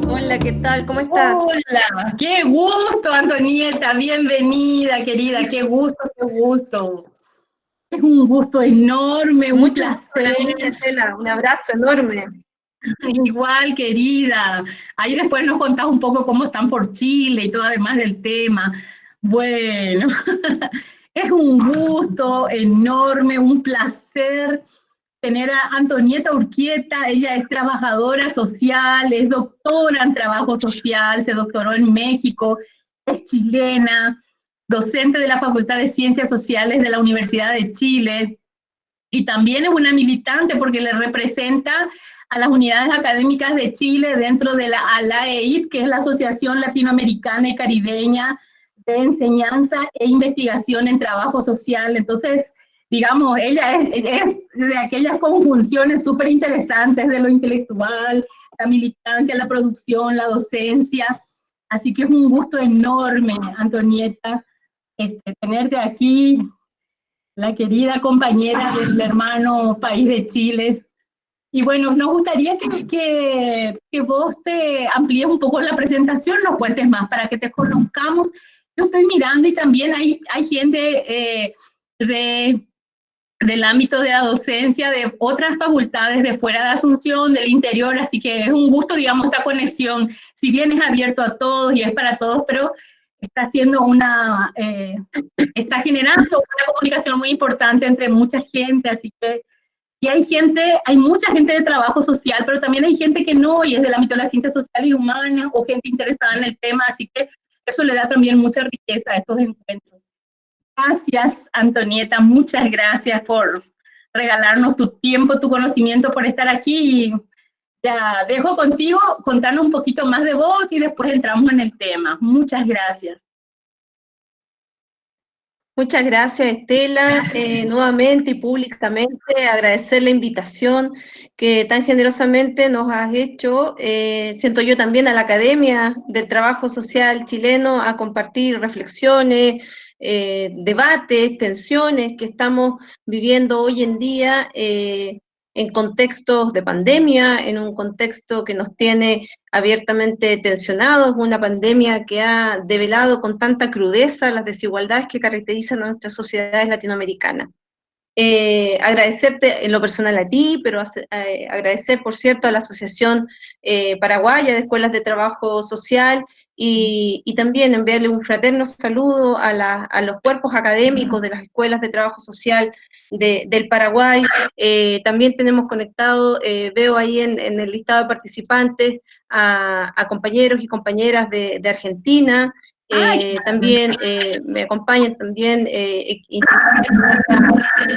Hola, ¿qué tal? ¿Cómo estás? Hola, qué gusto, Antonieta, bienvenida, querida, qué gusto, qué gusto. Es un gusto enorme, un Mucho gusto para placer. mí, Estela. Un abrazo enorme. Igual, querida. Ahí después nos contás un poco cómo están por Chile y todo además del tema. Bueno, es un gusto enorme, un placer tener a Antonieta Urquieta. Ella es trabajadora social, es doctora en trabajo social, se doctoró en México, es chilena, docente de la Facultad de Ciencias Sociales de la Universidad de Chile, y también es una militante porque le representa a las unidades académicas de Chile dentro de la ALAEIT, que es la Asociación Latinoamericana y Caribeña de Enseñanza e Investigación en Trabajo Social. Entonces, digamos, ella es de aquellas conjunciones súper interesantes de lo intelectual, la militancia, la producción, la docencia. Así que es un gusto enorme, Antonieta, tenerte aquí, la querida compañera del hermano país de Chile. Y bueno, nos gustaría que vos te amplíes un poco la presentación, nos cuentes más para que te conozcamos. Yo estoy mirando y también hay gente del ámbito de la docencia, de otras facultades de fuera de Asunción, del interior, así que es un gusto, digamos, esta conexión, si bien es abierto a todos y es para todos, pero está haciendo está generando una comunicación muy importante entre mucha gente, así que, y hay mucha gente de trabajo social, pero también hay gente que no, y es del ámbito de la ciencia social y humana, o gente interesada en el tema, así que eso le da también mucha riqueza a estos encuentros. Gracias, Antonieta, muchas gracias por regalarnos tu tiempo, tu conocimiento, por estar aquí. Y ya dejo contigo, contarnos un poquito más de vos y después entramos en el tema. Muchas gracias. Muchas gracias, Estela. Nuevamente y públicamente agradecer la invitación que tan generosamente nos has hecho. Siento yo también a la Academia del Trabajo Social chileno a compartir reflexiones, debates, tensiones que estamos viviendo hoy en día en contextos de pandemia, en un contexto que nos tiene abiertamente tensionados, una pandemia que ha develado con tanta crudeza las desigualdades que caracterizan a nuestras sociedades latinoamericanas. Agradecerte en lo personal a ti, pero agradecer, por cierto, a la Asociación Paraguaya de Escuelas de Trabajo Social y también enviarle un fraterno saludo a los cuerpos académicos de las escuelas de trabajo social del Paraguay. También tenemos conectado, veo ahí en el listado de participantes, a compañeros y compañeras de Argentina. También me acompañan también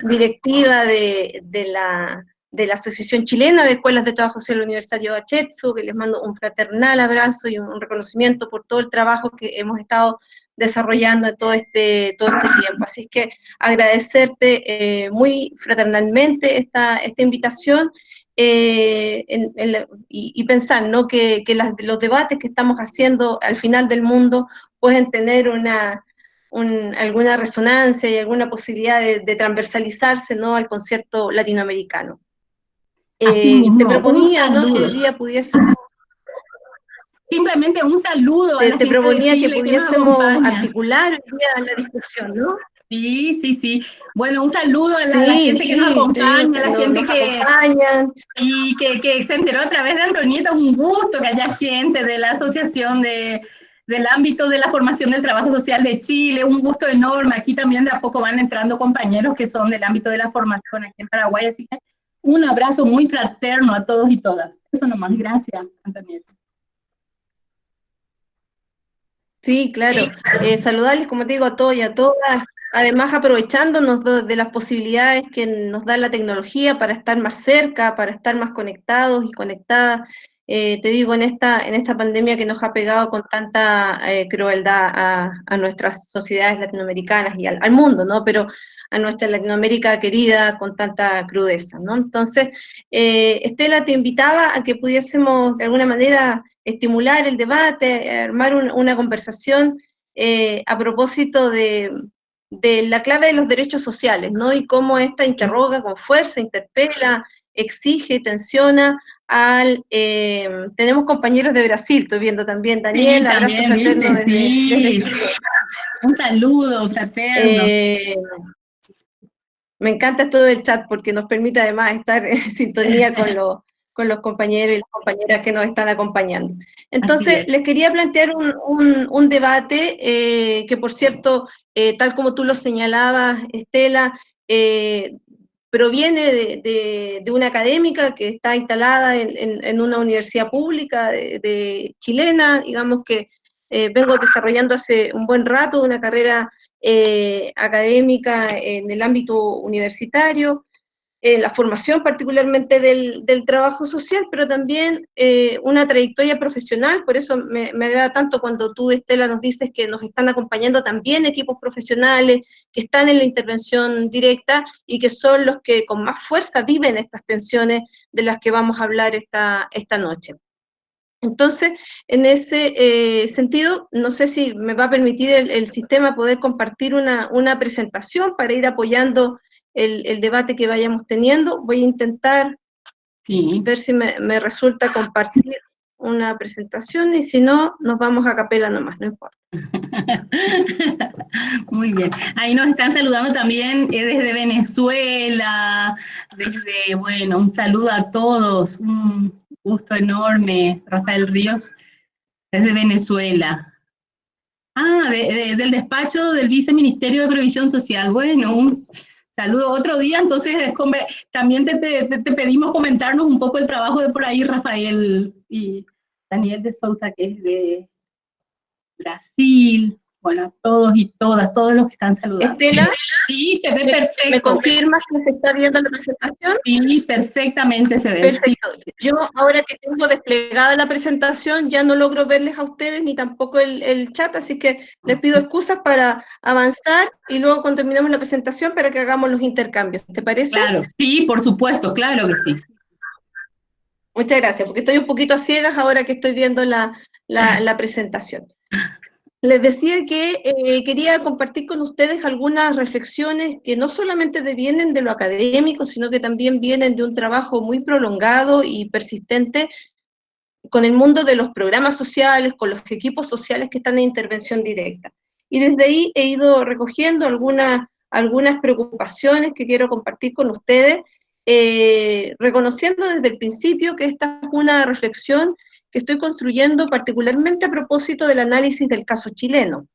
directiva de la Asociación Chilena de Escuelas de Trabajo Social Universitario Achetsu, que les mando un fraternal abrazo y un reconocimiento por todo el trabajo que hemos estado desarrollando en todo este tiempo. Así es que agradecerte muy fraternalmente esta invitación y pensar, ¿no?, que los debates que estamos haciendo al final del mundo pueden tener alguna resonancia y alguna posibilidad de transversalizarse, ¿no?, al concierto latinoamericano. Así Te mismo, un proponía, ¿no?, que saludo. hoy día pudiésemos, Simplemente un saludo a la te gente de proponía que Chile que nos pudiésemos acompaña. articular hoy día la discusión, ¿no? Sí, sí, sí. Bueno, un saludo a la Sí, gente que nos sí, te digo acompaña, que a la gente nos acompañan. que se enteró a través de Antonieta. Un gusto que haya gente de la Asociación del ámbito de la formación del trabajo social de Chile. Un gusto enorme. Aquí también de a poco van entrando compañeros que son del ámbito de la formación aquí en Paraguay. Así que un abrazo muy fraterno a todos y todas. Eso nomás. Gracias, Antonieta. Sí, claro. Saludarles, como te digo, a todos y a todas. Además, aprovechándonos de las posibilidades que nos da la tecnología para estar más cerca, para estar más conectados y conectadas. Te digo, en esta pandemia que nos ha pegado con tanta crueldad a nuestras sociedades latinoamericanas y al mundo, ¿no? Pero a nuestra Latinoamérica querida con tanta crudeza, ¿no? Entonces, Estela, te invitaba a que pudiésemos de alguna manera estimular el debate, armar una conversación a propósito de la clave de los derechos sociales, ¿no? Y cómo esta interroga con fuerza, interpela, exige, tensiona tenemos compañeros de Brasil, estoy viendo también, Daniel, Sí, abrazo también, fraterno viste, desde sí. Chile. Un saludo fraterno. Me encanta todo el chat porque nos permite además estar en sintonía con los compañeros y las compañeras que nos están acompañando. Entonces, les quería plantear un debate que, por cierto, tal como tú lo señalabas, Estela, proviene de una académica que está instalada en una universidad pública chilena, digamos que vengo desarrollando hace un buen rato una carrera académica en el ámbito universitario, la formación particularmente del trabajo social, pero también una trayectoria profesional, por eso me agrada tanto cuando tú, Estela, nos dices que nos están acompañando también equipos profesionales que están en la intervención directa y que son los que con más fuerza viven estas tensiones de las que vamos a hablar esta noche. Entonces, en ese sentido, no sé si me va a permitir el sistema poder compartir una presentación para ir apoyando el debate que vayamos teniendo. Voy a intentar ver si me resulta compartir una presentación y si no, nos vamos a capela nomás, no importa. Muy bien. Ahí nos están saludando también desde Venezuela, bueno, un saludo a todos, un gusto enorme, Rafael Ríos, desde Venezuela. Del despacho del Viceministerio de Previsión Social. Bueno, un saludo otro día, entonces también te pedimos comentarnos un poco el trabajo de por ahí, Rafael y Daniel de Sousa, que es de Brasil. Bueno, todos y todas, todos los que están saludando. Estela, sí, se ve perfecto. ¿Me confirmas que se está viendo la presentación? Sí, perfectamente se ve. Perfecto. Sí. Yo ahora que tengo desplegada la presentación ya no logro verles a ustedes ni tampoco el chat, así que les pido excusas para avanzar y luego cuando terminemos la presentación para que hagamos los intercambios. ¿Te parece? Claro, sí, por supuesto, claro que sí. Muchas gracias, porque estoy un poquito a ciegas ahora que estoy viendo la presentación. Les decía que quería compartir con ustedes algunas reflexiones que no solamente devienen de lo académico, sino que también vienen de un trabajo muy prolongado y persistente con el mundo de los programas sociales, con los equipos sociales que están en intervención directa. Y desde ahí he ido recogiendo algunas preocupaciones que quiero compartir con ustedes, reconociendo desde el principio que esta es una reflexión que estoy construyendo particularmente a propósito del análisis del caso chileno.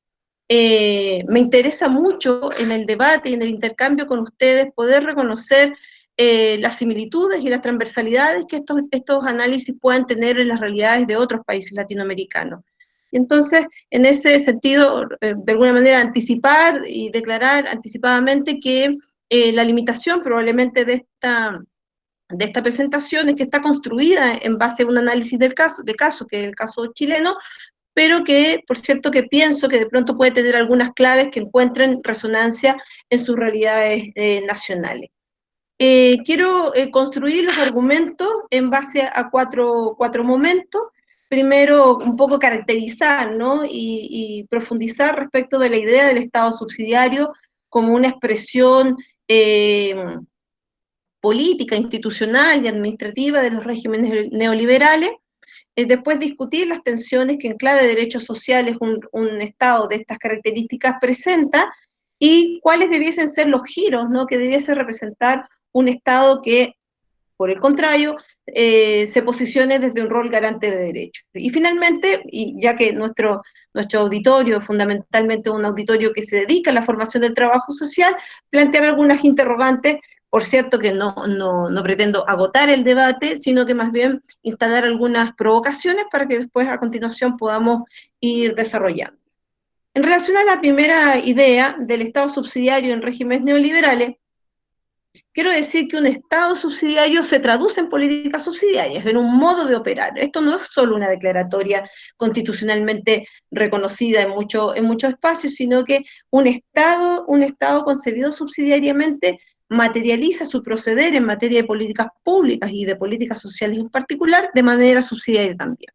Me interesa mucho en el debate y en el intercambio con ustedes poder reconocer las similitudes y las transversalidades que estos análisis puedan tener en las realidades de otros países latinoamericanos. Y entonces, en ese sentido, de alguna manera anticipar y declarar anticipadamente que la limitación probablemente de esta presentación es que está construida en base a un análisis de caso, que es el caso chileno, pero que, por cierto, que pienso que de pronto puede tener algunas claves que encuentren resonancia en sus realidades nacionales. Quiero construir los argumentos en base a cuatro momentos. Primero, un poco caracterizar, ¿no? y profundizar respecto de la idea del Estado subsidiario como una expresión política, institucional y administrativa de los regímenes neoliberales. Después discutir las tensiones que en clave de derechos sociales un Estado de estas características presenta y cuáles debiesen ser los giros, ¿no? que debiese representar un Estado que, por el contrario, se posicione desde un rol garante de derechos. Y finalmente, y ya que nuestro auditorio es fundamentalmente un auditorio que se dedica a la formación del trabajo social, plantear algunas interrogantes, por cierto que no pretendo agotar el debate, sino que más bien instalar algunas provocaciones para que después a continuación podamos ir desarrollando. En relación a la primera idea del Estado subsidiario en regímenes neoliberales, quiero decir que un Estado subsidiario se traduce en políticas subsidiarias, en un modo de operar. Esto no es solo una declaratoria constitucionalmente reconocida en muchos espacios, sino que un Estado concebido subsidiariamente materializa su proceder en materia de políticas públicas y de políticas sociales en particular de manera subsidiaria también.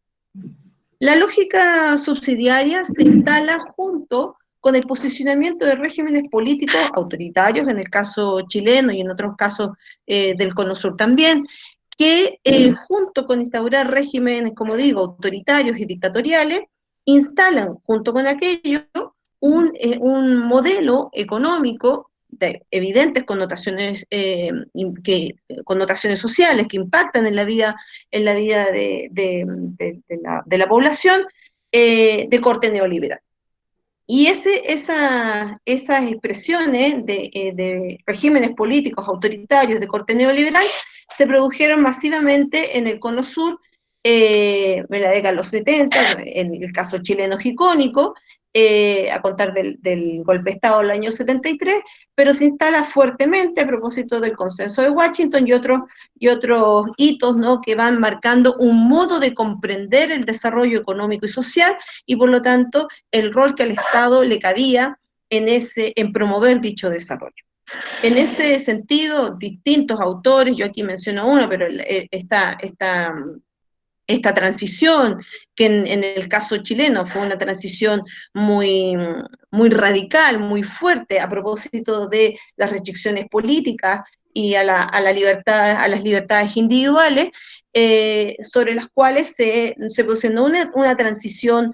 La lógica subsidiaria se instala junto con el posicionamiento de regímenes políticos autoritarios, en el caso chileno y en otros casos del Cono Sur también, que junto con instaurar regímenes, como digo, autoritarios y dictatoriales, instalan junto con aquello un modelo económico de evidentes connotaciones, connotaciones sociales que impactan en la vida de la población, de corte neoliberal. Y esas expresiones de regímenes políticos autoritarios de corte neoliberal se produjeron masivamente en el Cono Sur en la década de los 70, en el caso chileno gicónico, a contar del golpe de Estado del año 73, pero se instala fuertemente a propósito del consenso de Washington y otros hitos, ¿no?, que van marcando un modo de comprender el desarrollo económico y social, y por lo tanto el rol que al Estado le cabía en promover dicho desarrollo. En ese sentido, distintos autores, yo aquí menciono uno, pero esta transición, que en el caso chileno fue una transición muy radical, muy fuerte, a propósito de las restricciones políticas y a las libertades individuales, sobre las cuales se produce no una transición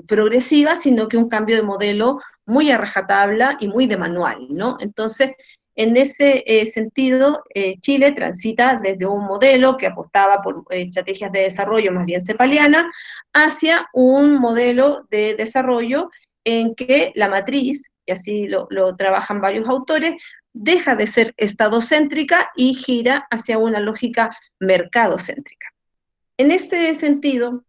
progresiva, sino que un cambio de modelo muy a rajatabla y muy de manual, ¿no? Entonces, en ese sentido, Chile transita desde un modelo que apostaba por estrategias de desarrollo más bien cepalianas hacia un modelo de desarrollo en que la matriz, y así lo trabajan varios autores, deja de ser estadocéntrica y gira hacia una lógica mercadocéntrica. En ese sentido,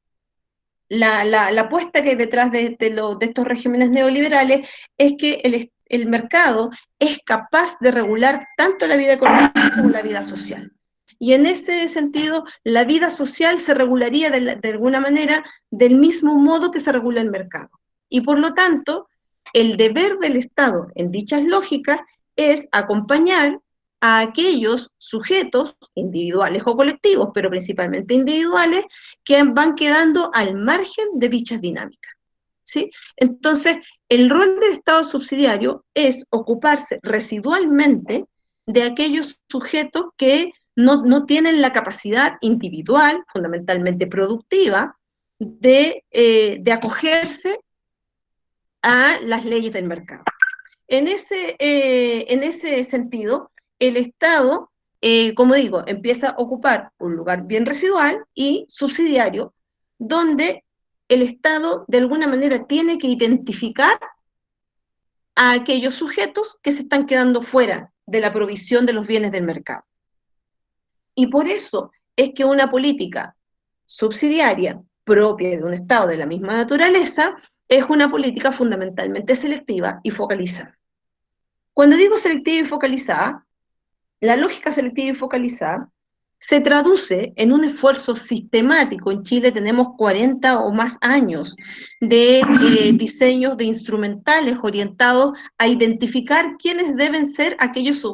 la apuesta que hay detrás de estos regímenes neoliberales es que el mercado es capaz de regular tanto la vida económica como la vida social. Y en ese sentido, la vida social se regularía de alguna manera del mismo modo que se regula el mercado. Y por lo tanto, el deber del Estado en dichas lógicas es acompañar a aquellos sujetos individuales o colectivos, pero principalmente individuales, que van quedando al margen de dichas dinámicas, ¿sí? Entonces, el rol del Estado subsidiario es ocuparse residualmente de aquellos sujetos que no tienen la capacidad individual, fundamentalmente productiva, de acogerse a las leyes del mercado. En ese sentido, el Estado, como digo, empieza a ocupar un lugar bien residual y subsidiario, donde el Estado de alguna manera tiene que identificar a aquellos sujetos que se están quedando fuera de la provisión de los bienes del mercado. Y por eso es que una política subsidiaria propia de un Estado de la misma naturaleza es una política fundamentalmente selectiva y focalizada. Cuando digo selectiva y focalizada, la lógica selectiva y focalizada se traduce en un esfuerzo sistemático. En Chile tenemos 40 o más años de diseños de instrumentales orientados a identificar quiénes deben ser aquellos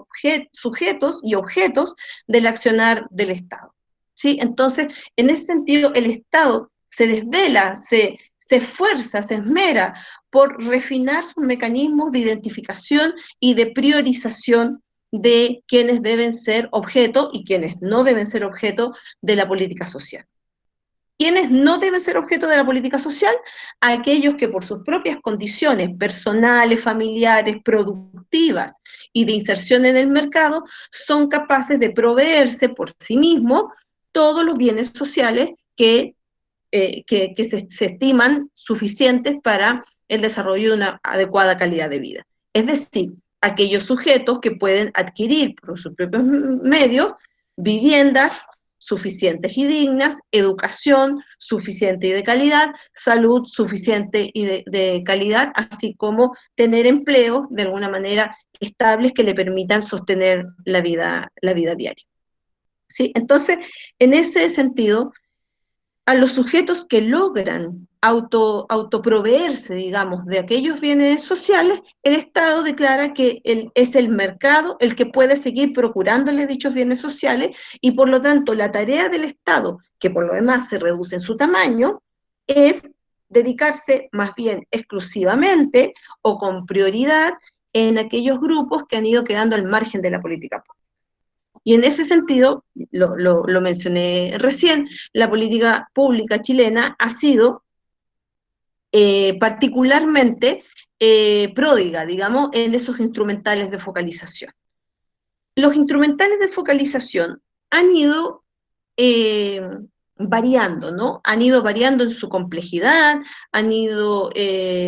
sujetos y objetos del accionar del Estado, ¿sí? Entonces, en ese sentido, el Estado se desvela, se esfuerza, se esmera por refinar sus mecanismos de identificación y de priorización de quienes deben ser objeto y quienes no deben ser objeto de la política social. ¿Quiénes no deben ser objeto de la política social? Aquellos que por sus propias condiciones personales, familiares, productivas y de inserción en el mercado son capaces de proveerse por sí mismos todos los bienes sociales que se estiman suficientes para el desarrollo de una adecuada calidad de vida. Es decir, aquellos sujetos que pueden adquirir por sus propios medios viviendas suficientes y dignas, educación suficiente y de calidad, salud suficiente y de calidad, así como tener empleos de alguna manera estables que le permitan sostener la vida diaria. ¿Sí? Entonces, en ese sentido, a los sujetos que logran autoproveerse, digamos, de aquellos bienes sociales, el Estado declara que es el mercado el que puede seguir procurándole dichos bienes sociales, y por lo tanto la tarea del Estado, que por lo demás se reduce en su tamaño, es dedicarse más bien exclusivamente o con prioridad en aquellos grupos que han ido quedando al margen de la política pública. Y en ese sentido, lo mencioné recién, la política pública chilena ha sido particularmente pródiga, digamos, en esos instrumentales de focalización. Los instrumentales de focalización han ido eh, variando, ¿no? Han ido variando en su complejidad, han ido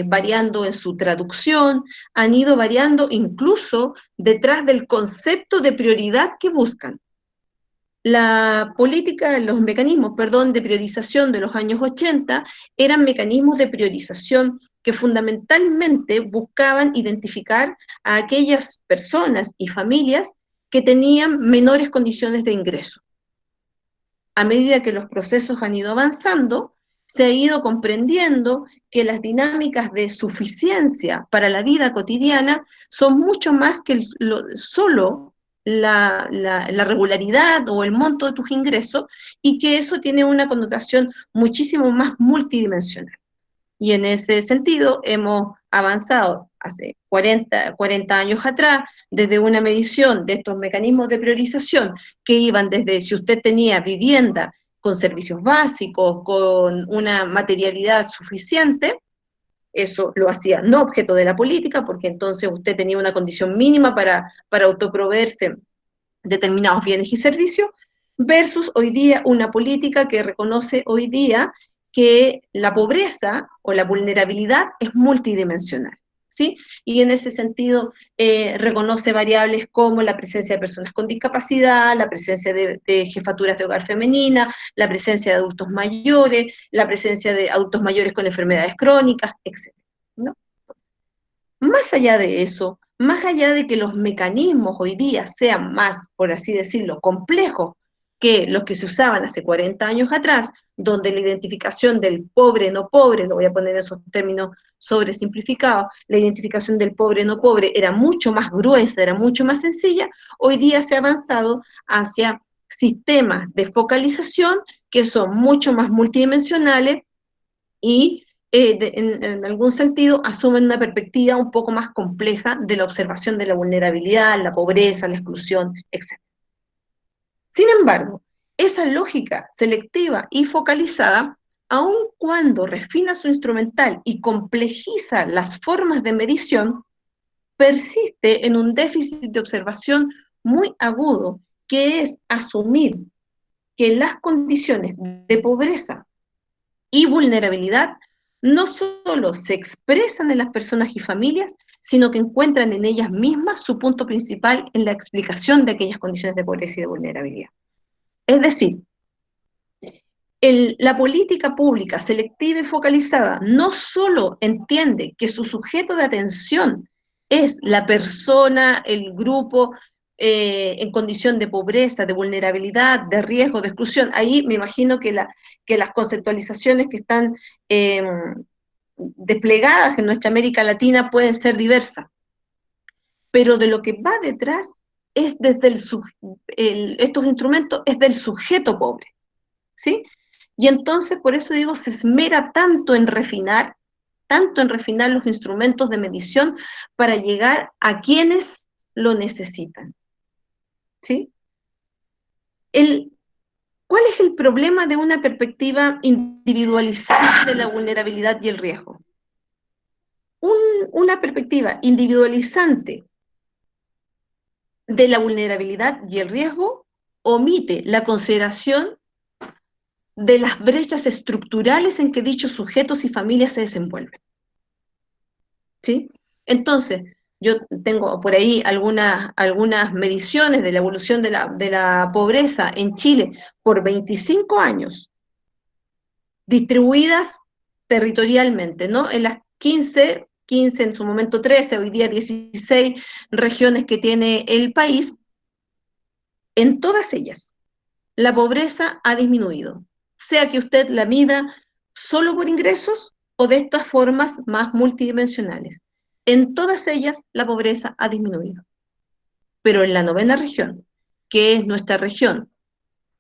variando en su traducción, han ido variando incluso detrás del concepto de prioridad que buscan. La política, los mecanismos, perdón, de priorización de los años 80 eran mecanismos de priorización que fundamentalmente buscaban identificar a aquellas personas y familias que tenían menores condiciones de ingreso. A medida que los procesos han ido avanzando, se ha ido comprendiendo que las dinámicas de suficiencia para la vida cotidiana son mucho más que solo la regularidad o el monto de tus ingresos, y que eso tiene una connotación muchísimo más multidimensional. Y en ese sentido hemos avanzado hace 40 años atrás, desde una medición de estos mecanismos de priorización que iban desde si usted tenía vivienda con servicios básicos, con una materialidad suficiente, eso lo hacía no objeto de la política, porque entonces usted tenía una condición mínima para autoproveerse determinados bienes y servicios, versus hoy día una política que reconoce hoy día que la pobreza o la vulnerabilidad es multidimensional, ¿sí? Y en ese sentido reconoce variables como la presencia de personas con discapacidad, la presencia de jefaturas de hogar femenina, la presencia de adultos mayores, la presencia de adultos mayores con enfermedades crónicas, etc., ¿no? Más allá de eso, más allá de que los mecanismos hoy día sean más, por así decirlo, complejos que los que se usaban hace 40 años atrás, donde la identificación del pobre no pobre, lo voy a poner en esos términos sobresimplificados, la identificación del pobre no pobre era mucho más gruesa, era mucho más sencilla, hoy día se ha avanzado hacia sistemas de focalización que son mucho más multidimensionales y en algún sentido asumen una perspectiva un poco más compleja de la observación de la vulnerabilidad, la pobreza, la exclusión, etc. Sin embargo, esa lógica selectiva y focalizada, aun cuando refina su instrumental y complejiza las formas de medición, persiste en un déficit de observación muy agudo, que es asumir que las condiciones de pobreza y vulnerabilidad no solo se expresan en las personas y familias, sino que encuentran en ellas mismas su punto principal en la explicación de aquellas condiciones de pobreza y de vulnerabilidad. Es decir, la política pública selectiva y focalizada no solo entiende que su sujeto de atención es la persona, el grupo en condición de pobreza, de vulnerabilidad, de riesgo, de exclusión. Ahí me imagino que las conceptualizaciones que están desplegadas en nuestra América Latina pueden ser diversas, pero de lo que va detrás es desde estos instrumentos es del sujeto pobre, ¿sí? Y entonces, por eso digo, se esmera tanto en refinar los instrumentos de medición para llegar a quienes lo necesitan, ¿sí? ¿Cuál es el problema de una perspectiva individualizada de la vulnerabilidad y el riesgo? Una perspectiva individualizante de la vulnerabilidad y el riesgo omite la consideración de las brechas estructurales en que dichos sujetos y familias se desenvuelven, ¿sí? Entonces, yo tengo por ahí algunas mediciones de la evolución de la pobreza en Chile por 25 años, distribuidas territorialmente, ¿no? En las 15 en su momento 13, hoy día 16 regiones que tiene el país, en todas ellas la pobreza ha disminuido, sea que usted la mida solo por ingresos o de estas formas más multidimensionales. En todas ellas la pobreza ha disminuido. Pero en la novena región, que es nuestra región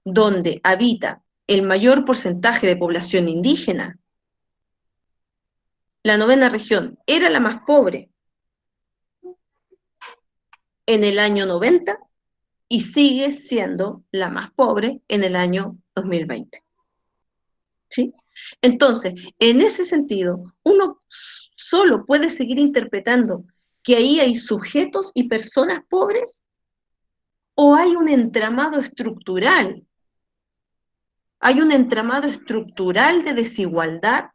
donde habita el mayor porcentaje de población indígena, la novena región era la más pobre en el año 90 y sigue siendo la más pobre en el año 2020. ¿Sí? Entonces, en ese sentido, uno solo puede seguir interpretando que ahí hay sujetos y personas pobres o hay un entramado estructural. Hay un entramado estructural de desigualdad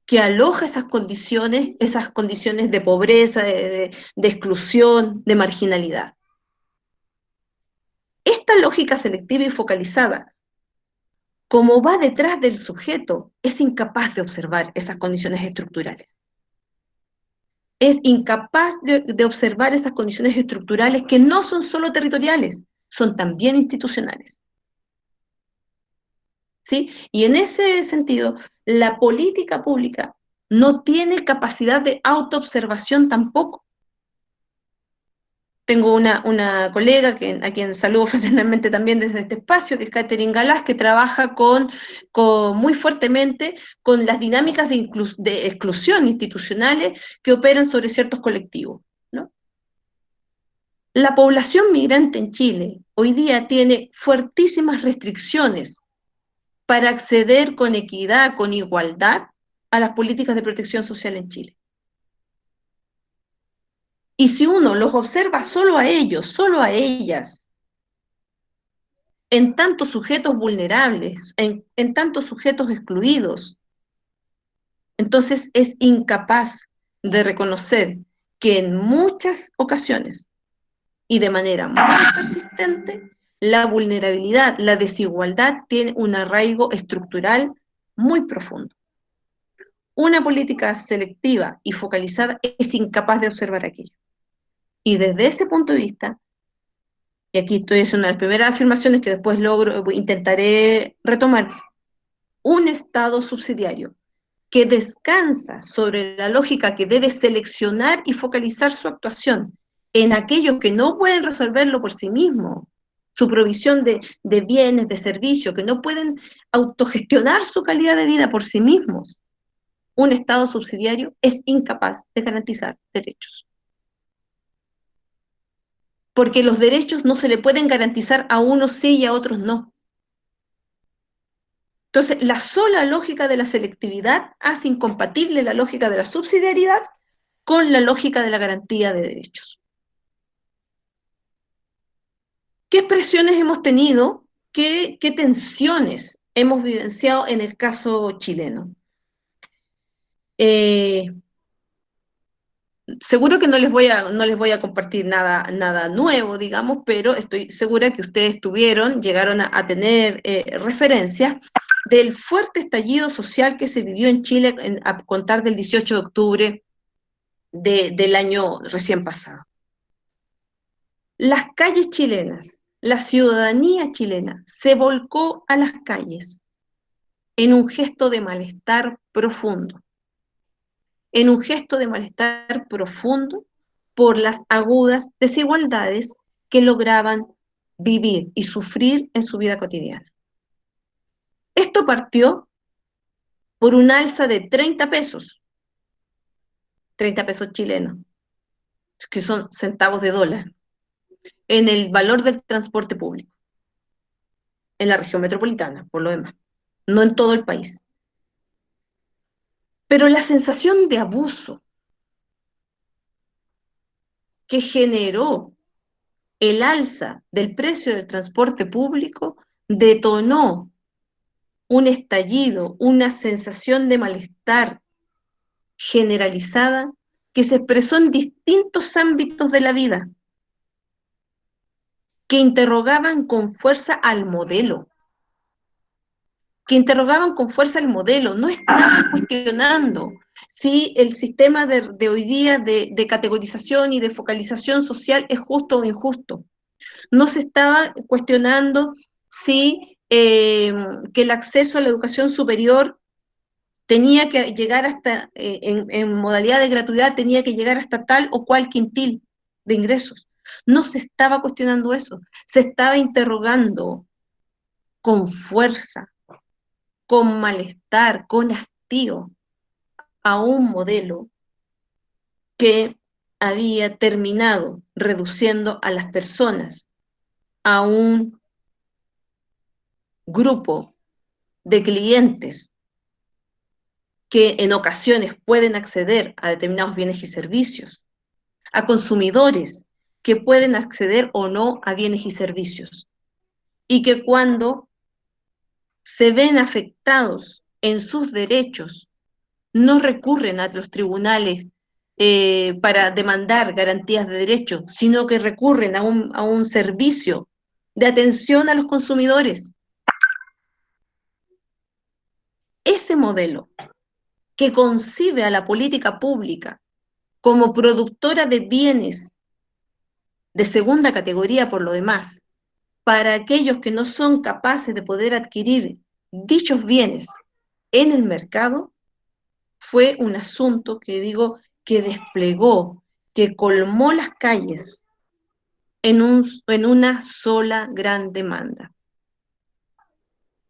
que aloja esas condiciones de pobreza, de exclusión, de marginalidad. Esta lógica selectiva y focalizada, como va detrás del sujeto, es incapaz de observar esas condiciones estructurales. Es incapaz de observar esas condiciones estructurales que no son solo territoriales, son también institucionales. ¿Sí? Y en ese sentido, la política pública no tiene capacidad de autoobservación tampoco. Tengo una colega a quien saludo fraternalmente también desde este espacio, que es Catherine Galás, que trabaja muy fuertemente con las dinámicas de exclusión institucionales que operan sobre ciertos colectivos, ¿no? La población migrante en Chile hoy día tiene fuertísimas restricciones para acceder con equidad, con igualdad, a las políticas de protección social en Chile. Y si uno los observa solo a ellos, solo a ellas, en tantos sujetos vulnerables, en tantos sujetos excluidos, entonces es incapaz de reconocer que en muchas ocasiones y de manera muy persistente, la vulnerabilidad, la desigualdad tiene un arraigo estructural muy profundo. Una política selectiva y focalizada es incapaz de observar aquello. Y desde ese punto de vista, y aquí estoy haciendo una de las primeras afirmaciones que después intentaré retomar, un Estado subsidiario que descansa sobre la lógica que debe seleccionar y focalizar su actuación en aquellos que no pueden resolverlo por sí mismos, su provisión de bienes, de servicios, que no pueden autogestionar su calidad de vida por sí mismos, un Estado subsidiario es incapaz de garantizar derechos. Porque los derechos no se le pueden garantizar a unos sí y a otros no. Entonces, la sola lógica de la selectividad hace incompatible la lógica de la subsidiariedad con la lógica de la garantía de derechos. ¿Qué expresiones hemos tenido? ¿Qué tensiones hemos vivenciado en el caso chileno? Seguro que no les voy a compartir nada nuevo, digamos, pero estoy segura que ustedes llegaron a tener referencias del fuerte estallido social que se vivió en Chile a contar del 18 de octubre del año recién pasado. Las calles chilenas, la ciudadanía chilena se volcó a las calles en un gesto de malestar profundo, en un gesto de malestar profundo por las agudas desigualdades que lograban vivir y sufrir en su vida cotidiana. Esto partió por un alza de 30 pesos chilenos, que son centavos de dólar, en el valor del transporte público, en la región metropolitana, por lo demás, no en todo el país. Pero la sensación de abuso que generó el alza del precio del transporte público detonó un estallido, una sensación de malestar generalizada que se expresó en distintos ámbitos de la vida, que interrogaban con fuerza al modelo, no estaban cuestionando si el sistema de hoy día de categorización y de focalización social es justo o injusto. No se estaba cuestionando si que el acceso a la educación superior tenía que llegar hasta, en modalidad de gratuidad, tenía que llegar hasta tal o cual quintil de ingresos. No se estaba cuestionando eso, se estaba interrogando con fuerza, con malestar, con hastío, a un modelo que había terminado reduciendo a las personas a un grupo de clientes que en ocasiones pueden acceder a determinados bienes y servicios, a consumidores que pueden acceder o no a bienes y servicios, y que cuando se ven afectados en sus derechos, no recurren a los tribunales para demandar garantías de derechos, sino que recurren a un servicio de atención a los consumidores. Ese modelo que concibe a la política pública como productora de bienes de segunda categoría por lo demás, para aquellos que no son capaces de poder adquirir dichos bienes en el mercado, fue un asunto que digo que desplegó, que colmó las calles en una sola gran demanda,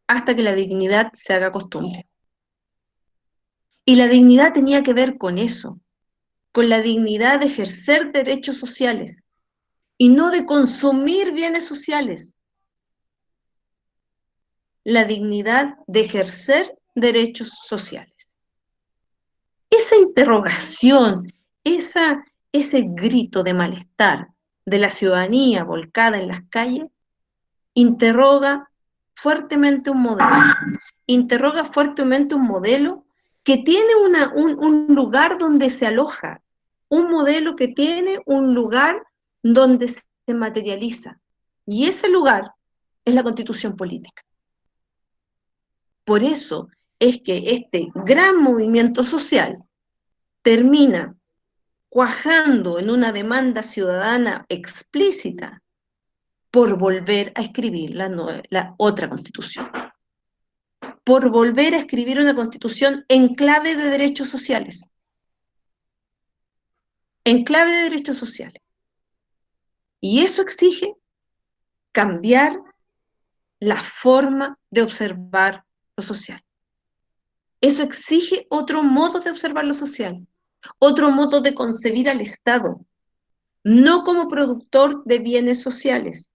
hasta que la dignidad se haga costumbre. Y la dignidad tenía que ver con eso, con la dignidad de ejercer derechos sociales y no de consumir bienes sociales. La dignidad de ejercer derechos sociales. Esa interrogación, ese grito de malestar de la ciudadanía volcada en las calles, interroga fuertemente un modelo que tiene un lugar donde se aloja, un modelo que tiene un lugar donde se materializa, y ese lugar es la Constitución política. Por eso es que este gran movimiento social termina cuajando en una demanda ciudadana explícita por volver a escribir la otra Constitución, por volver a escribir una Constitución en clave de derechos sociales, en clave de derechos sociales. Y eso exige cambiar la forma de observar lo social. Eso exige otro modo de observar lo social, otro modo de concebir al Estado, no como productor de bienes sociales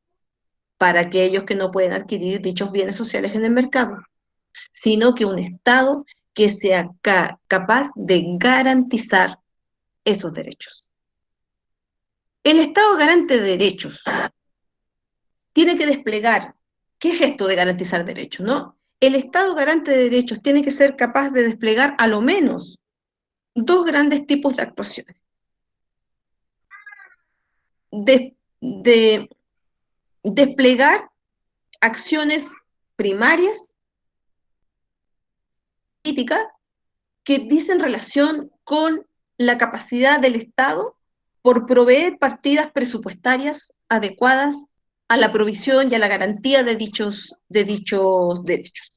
para aquellos que no pueden adquirir dichos bienes sociales en el mercado, sino que un Estado que sea capaz de garantizar esos derechos. El Estado garante de derechos tiene que desplegar, ¿qué es esto de garantizar derechos? ¿No? El Estado garante de derechos tiene que ser capaz de desplegar a lo menos dos grandes tipos de actuaciones. De desplegar acciones primarias, políticas, que dicen relación con la capacidad del Estado por proveer partidas presupuestarias adecuadas a la provisión y a la garantía de dichos derechos.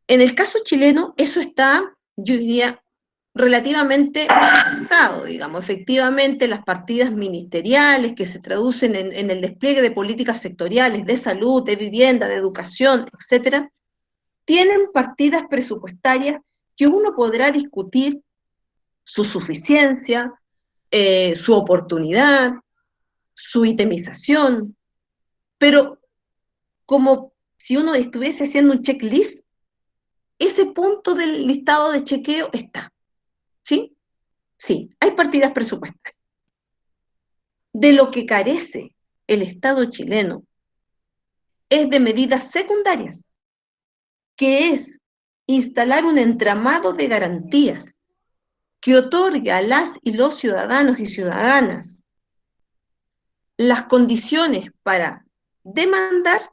En el caso chileno, eso está, yo diría, relativamente avanzado, digamos. Efectivamente, las partidas ministeriales que se traducen en el despliegue de políticas sectoriales de salud, de vivienda, de educación, etcétera, tienen partidas presupuestarias que uno podrá discutir su suficiencia, su oportunidad, su itemización, pero como si uno estuviese haciendo un checklist, ese punto del listado de chequeo está, ¿sí? Sí, hay partidas presupuestarias. De lo que carece el Estado chileno es de medidas secundarias, que es instalar un entramado de garantías que otorgue a las y los ciudadanos y ciudadanas las condiciones para demandar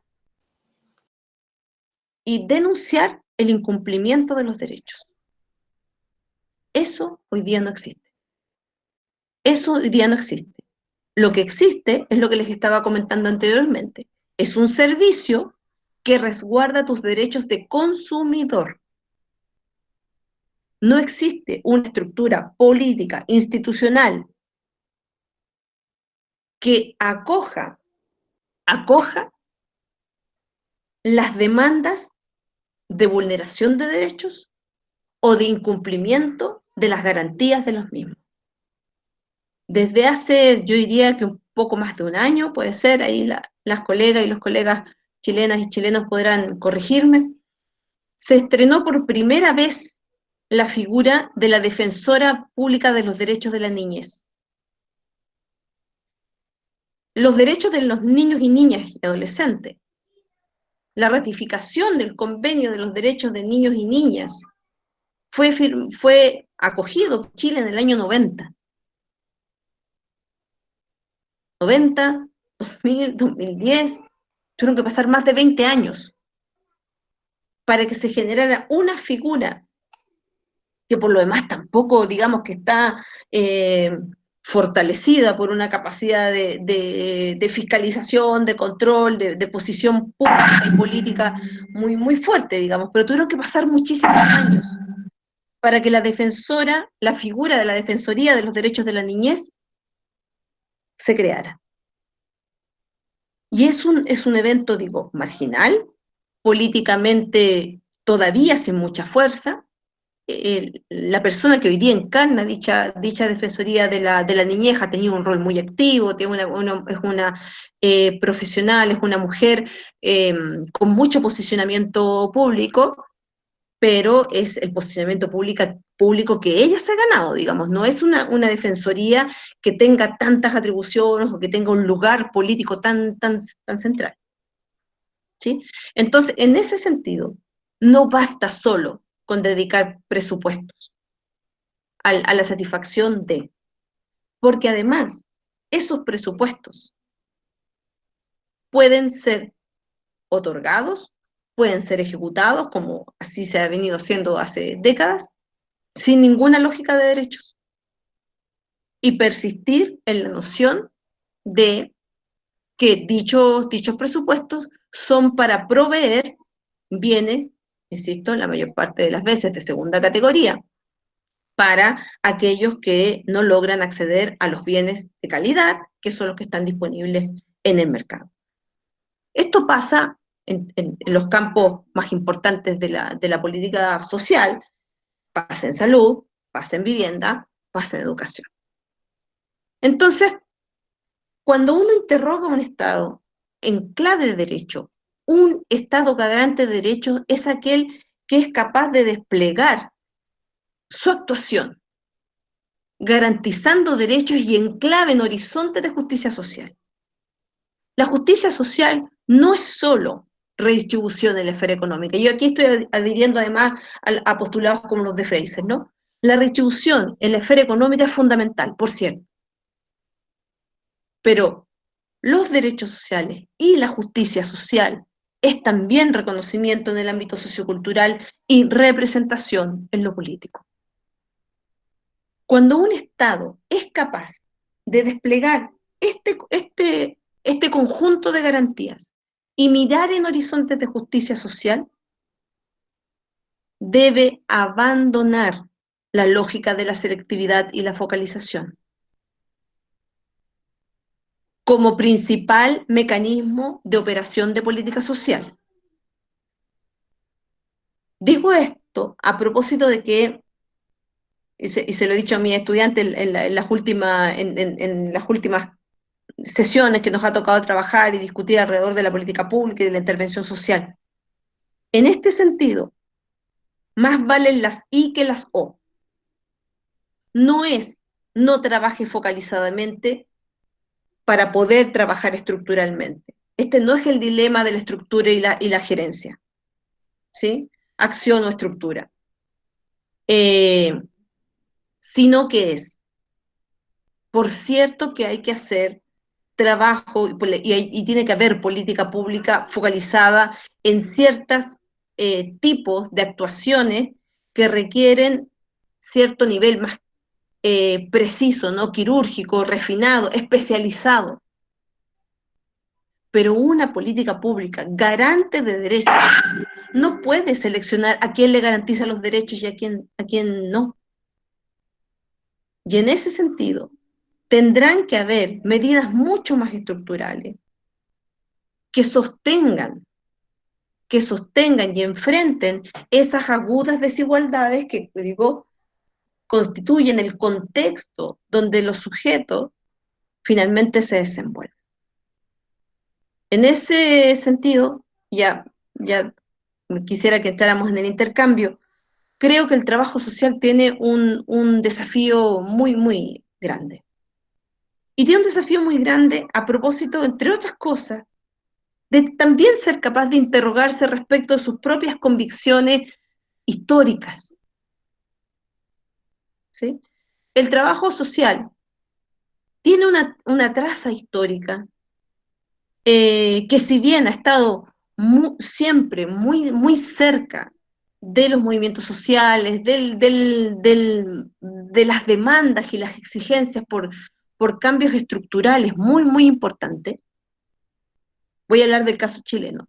y denunciar el incumplimiento de los derechos. Eso hoy día no existe. Eso hoy día no existe. Lo que existe es lo que les estaba comentando anteriormente. Es un servicio que resguarda tus derechos de consumidor. No existe una estructura política, institucional, que acoja las demandas de vulneración de derechos o de incumplimiento de las garantías de los mismos. Desde hace, yo diría que un poco más de un año, puede ser, ahí las colegas y los colegas chilenas y chilenos podrán corregirme, se estrenó por primera vez la figura de la Defensora Pública de los Derechos de la Niñez. Los derechos de los niños y niñas y adolescentes, la ratificación del Convenio de los Derechos de Niños y Niñas, fue acogido por Chile en el año 90. 90, 2000, 2010, tuvieron que pasar más de 20 años para que se generara una figura que por lo demás tampoco, digamos, que está fortalecida por una capacidad de fiscalización, de control, de posición pública y política muy, muy fuerte, digamos, pero tuvieron que pasar muchísimos años para que la defensora, la figura de la Defensoría de los Derechos de la Niñez, se creara. Y es un evento, digo, marginal, políticamente todavía sin mucha fuerza. La persona que hoy día encarna dicha Defensoría de la Niñez ha tenido un rol muy activo, es una profesional, es una mujer con mucho posicionamiento público, pero es el posicionamiento público que ella se ha ganado, digamos, no es una defensoría que tenga tantas atribuciones o que tenga un lugar político tan central. ¿Sí? Entonces, en ese sentido, no basta solo con dedicar presupuestos a la satisfacción de, porque además esos presupuestos pueden ser otorgados, pueden ser ejecutados, como así se ha venido haciendo hace décadas, sin ninguna lógica de derechos, y persistir en la noción de que dichos presupuestos son para proveer bienes, insisto, la mayor parte de las veces de segunda categoría, para aquellos que no logran acceder a los bienes de calidad, que son los que están disponibles en el mercado. Esto pasa en los campos más importantes de la política social, pasa en salud, pasa en vivienda, pasa en educación. Entonces, cuando uno interroga a un Estado en clave de derecho, un Estado garante de derechos es aquel que es capaz de desplegar su actuación, garantizando derechos y en clave en horizonte de justicia social. La justicia social no es solo redistribución en la esfera económica. Yo aquí estoy adhiriendo además a postulados como los de Fraser, ¿no? La redistribución en la esfera económica es fundamental, por cierto. Pero los derechos sociales y la justicia social es también reconocimiento en el ámbito sociocultural y representación en lo político. Cuando un Estado es capaz de desplegar este conjunto de garantías y mirar en horizontes de justicia social, debe abandonar la lógica de la selectividad y la focalización como principal mecanismo de operación de política social. Digo esto a propósito de que, y se lo he dicho a mis estudiantes en las últimas sesiones que nos ha tocado trabajar y discutir alrededor de la política pública y de la intervención social. En este sentido, más valen las I que las O. No es no trabaje focalizadamente para poder trabajar estructuralmente. Este no es el dilema de la estructura y la gerencia, ¿sí? Acción o estructura. Sino que es, por cierto, que hay que hacer trabajo y tiene que haber política pública focalizada en ciertos tipos de actuaciones que requieren cierto nivel más preciso, ¿no? Quirúrgico, refinado, especializado. Pero una política pública garante de derechos no puede seleccionar a quién le garantiza los derechos y a quién no. Y en ese sentido, tendrán que haber medidas mucho más estructurales que sostengan que sostengan y enfrenten esas agudas desigualdades que, digo, constituyen el contexto donde los sujetos finalmente se desenvuelven. En ese sentido, ya quisiera que entráramos en el intercambio. Creo que el trabajo social tiene un desafío muy, muy grande. Y tiene un desafío muy grande a propósito, entre otras cosas, de también ser capaz de interrogarse respecto de sus propias convicciones históricas. ¿Sí? El trabajo social tiene una traza histórica que si bien ha estado siempre muy, muy cerca de los movimientos sociales, de las demandas y las exigencias por cambios estructurales muy, muy importantes, voy a hablar del caso chileno.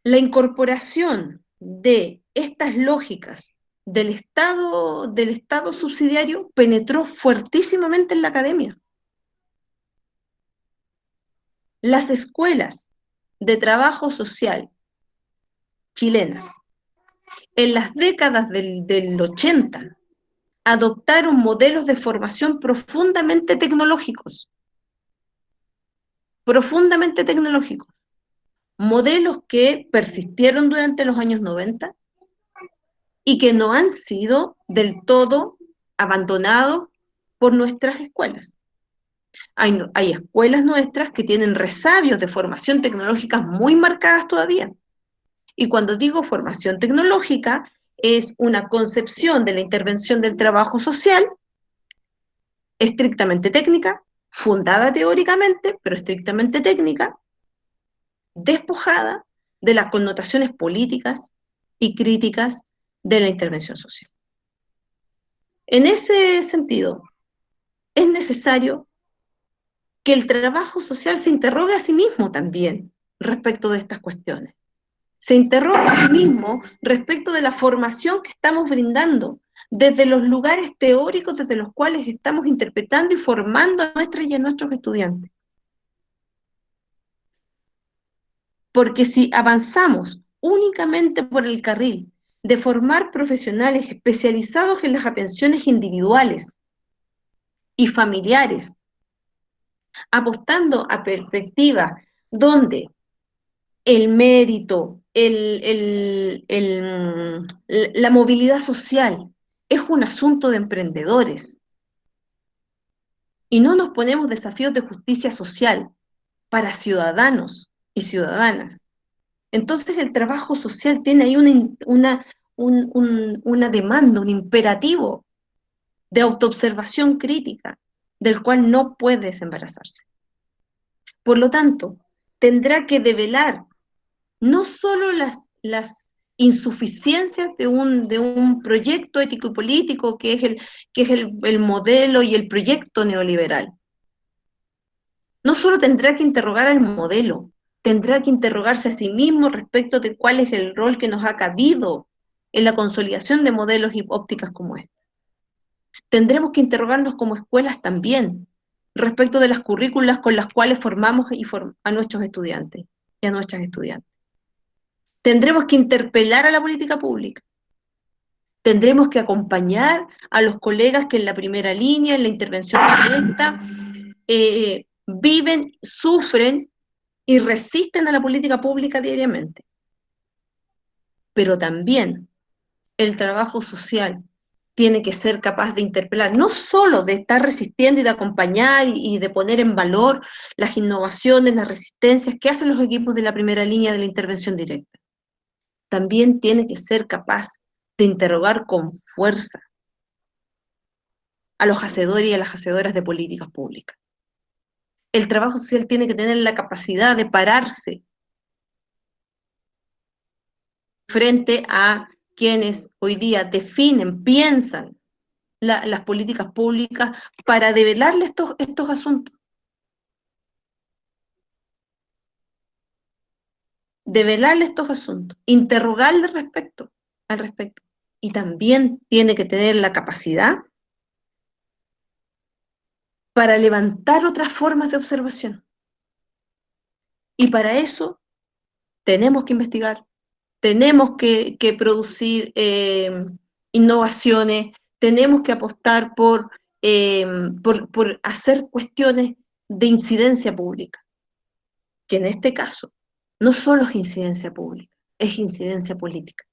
La incorporación de estas lógicas del Estado subsidiario penetró fuertísimamente en la academia. Las escuelas de trabajo social chilenas en las décadas del 80 adoptaron modelos de formación profundamente tecnológicos, modelos que persistieron durante los años 90 y que no han sido del todo abandonados por nuestras escuelas. Hay escuelas nuestras que tienen resabios de formación tecnológica muy marcadas todavía. Y cuando digo formación tecnológica, es una concepción de la intervención del trabajo social estrictamente técnica, fundada teóricamente, pero estrictamente técnica, despojada de las connotaciones políticas y críticas de la intervención social. En ese sentido, es necesario que el trabajo social se interrogue a sí mismo también respecto de estas cuestiones. Se interroga a sí mismo respecto de la formación que estamos brindando, desde los lugares teóricos desde los cuales estamos interpretando y formando a nuestras y a nuestros estudiantes. Porque si avanzamos únicamente por el carril de formar profesionales especializados en las atenciones individuales y familiares, apostando a perspectivas donde el mérito, la movilidad social es un asunto de emprendedores y no nos ponemos desafíos de justicia social para ciudadanos y ciudadanas. Entonces el trabajo social tiene ahí una demanda, un imperativo de autoobservación crítica, del cual no puede desembarazarse. Por lo tanto, tendrá que develar no solo las insuficiencias de un proyecto ético y político que es el modelo y el proyecto neoliberal. No solo tendrá que interrogar al modelo, tendrá que interrogarse a sí mismo respecto de cuál es el rol que nos ha cabido en la consolidación de modelos y ópticas como este. Tendremos que interrogarnos como escuelas también respecto de las currículas con las cuales formamos a nuestros estudiantes y a nuestras estudiantes. Tendremos que interpelar a la política pública. Tendremos que acompañar a los colegas que en la primera línea, en la intervención directa, viven, sufren y resisten a la política pública diariamente. Pero también el trabajo social tiene que ser capaz de interpelar, no solo de estar resistiendo y de acompañar y de poner en valor las innovaciones, las resistencias que hacen los equipos de la primera línea de la intervención directa. También tiene que ser capaz de interrogar con fuerza a los hacedores y a las hacedoras de políticas públicas. El trabajo social tiene que tener la capacidad de pararse frente a quienes hoy día definen, piensan las políticas públicas para develarle estos asuntos. Develarle estos asuntos, interrogarle al respecto. Y también tiene que tener la capacidad para levantar otras formas de observación. Y para eso tenemos que investigar, tenemos que producir innovaciones, tenemos que apostar por hacer cuestiones de incidencia pública, que en este caso no solo es incidencia pública, es incidencia política.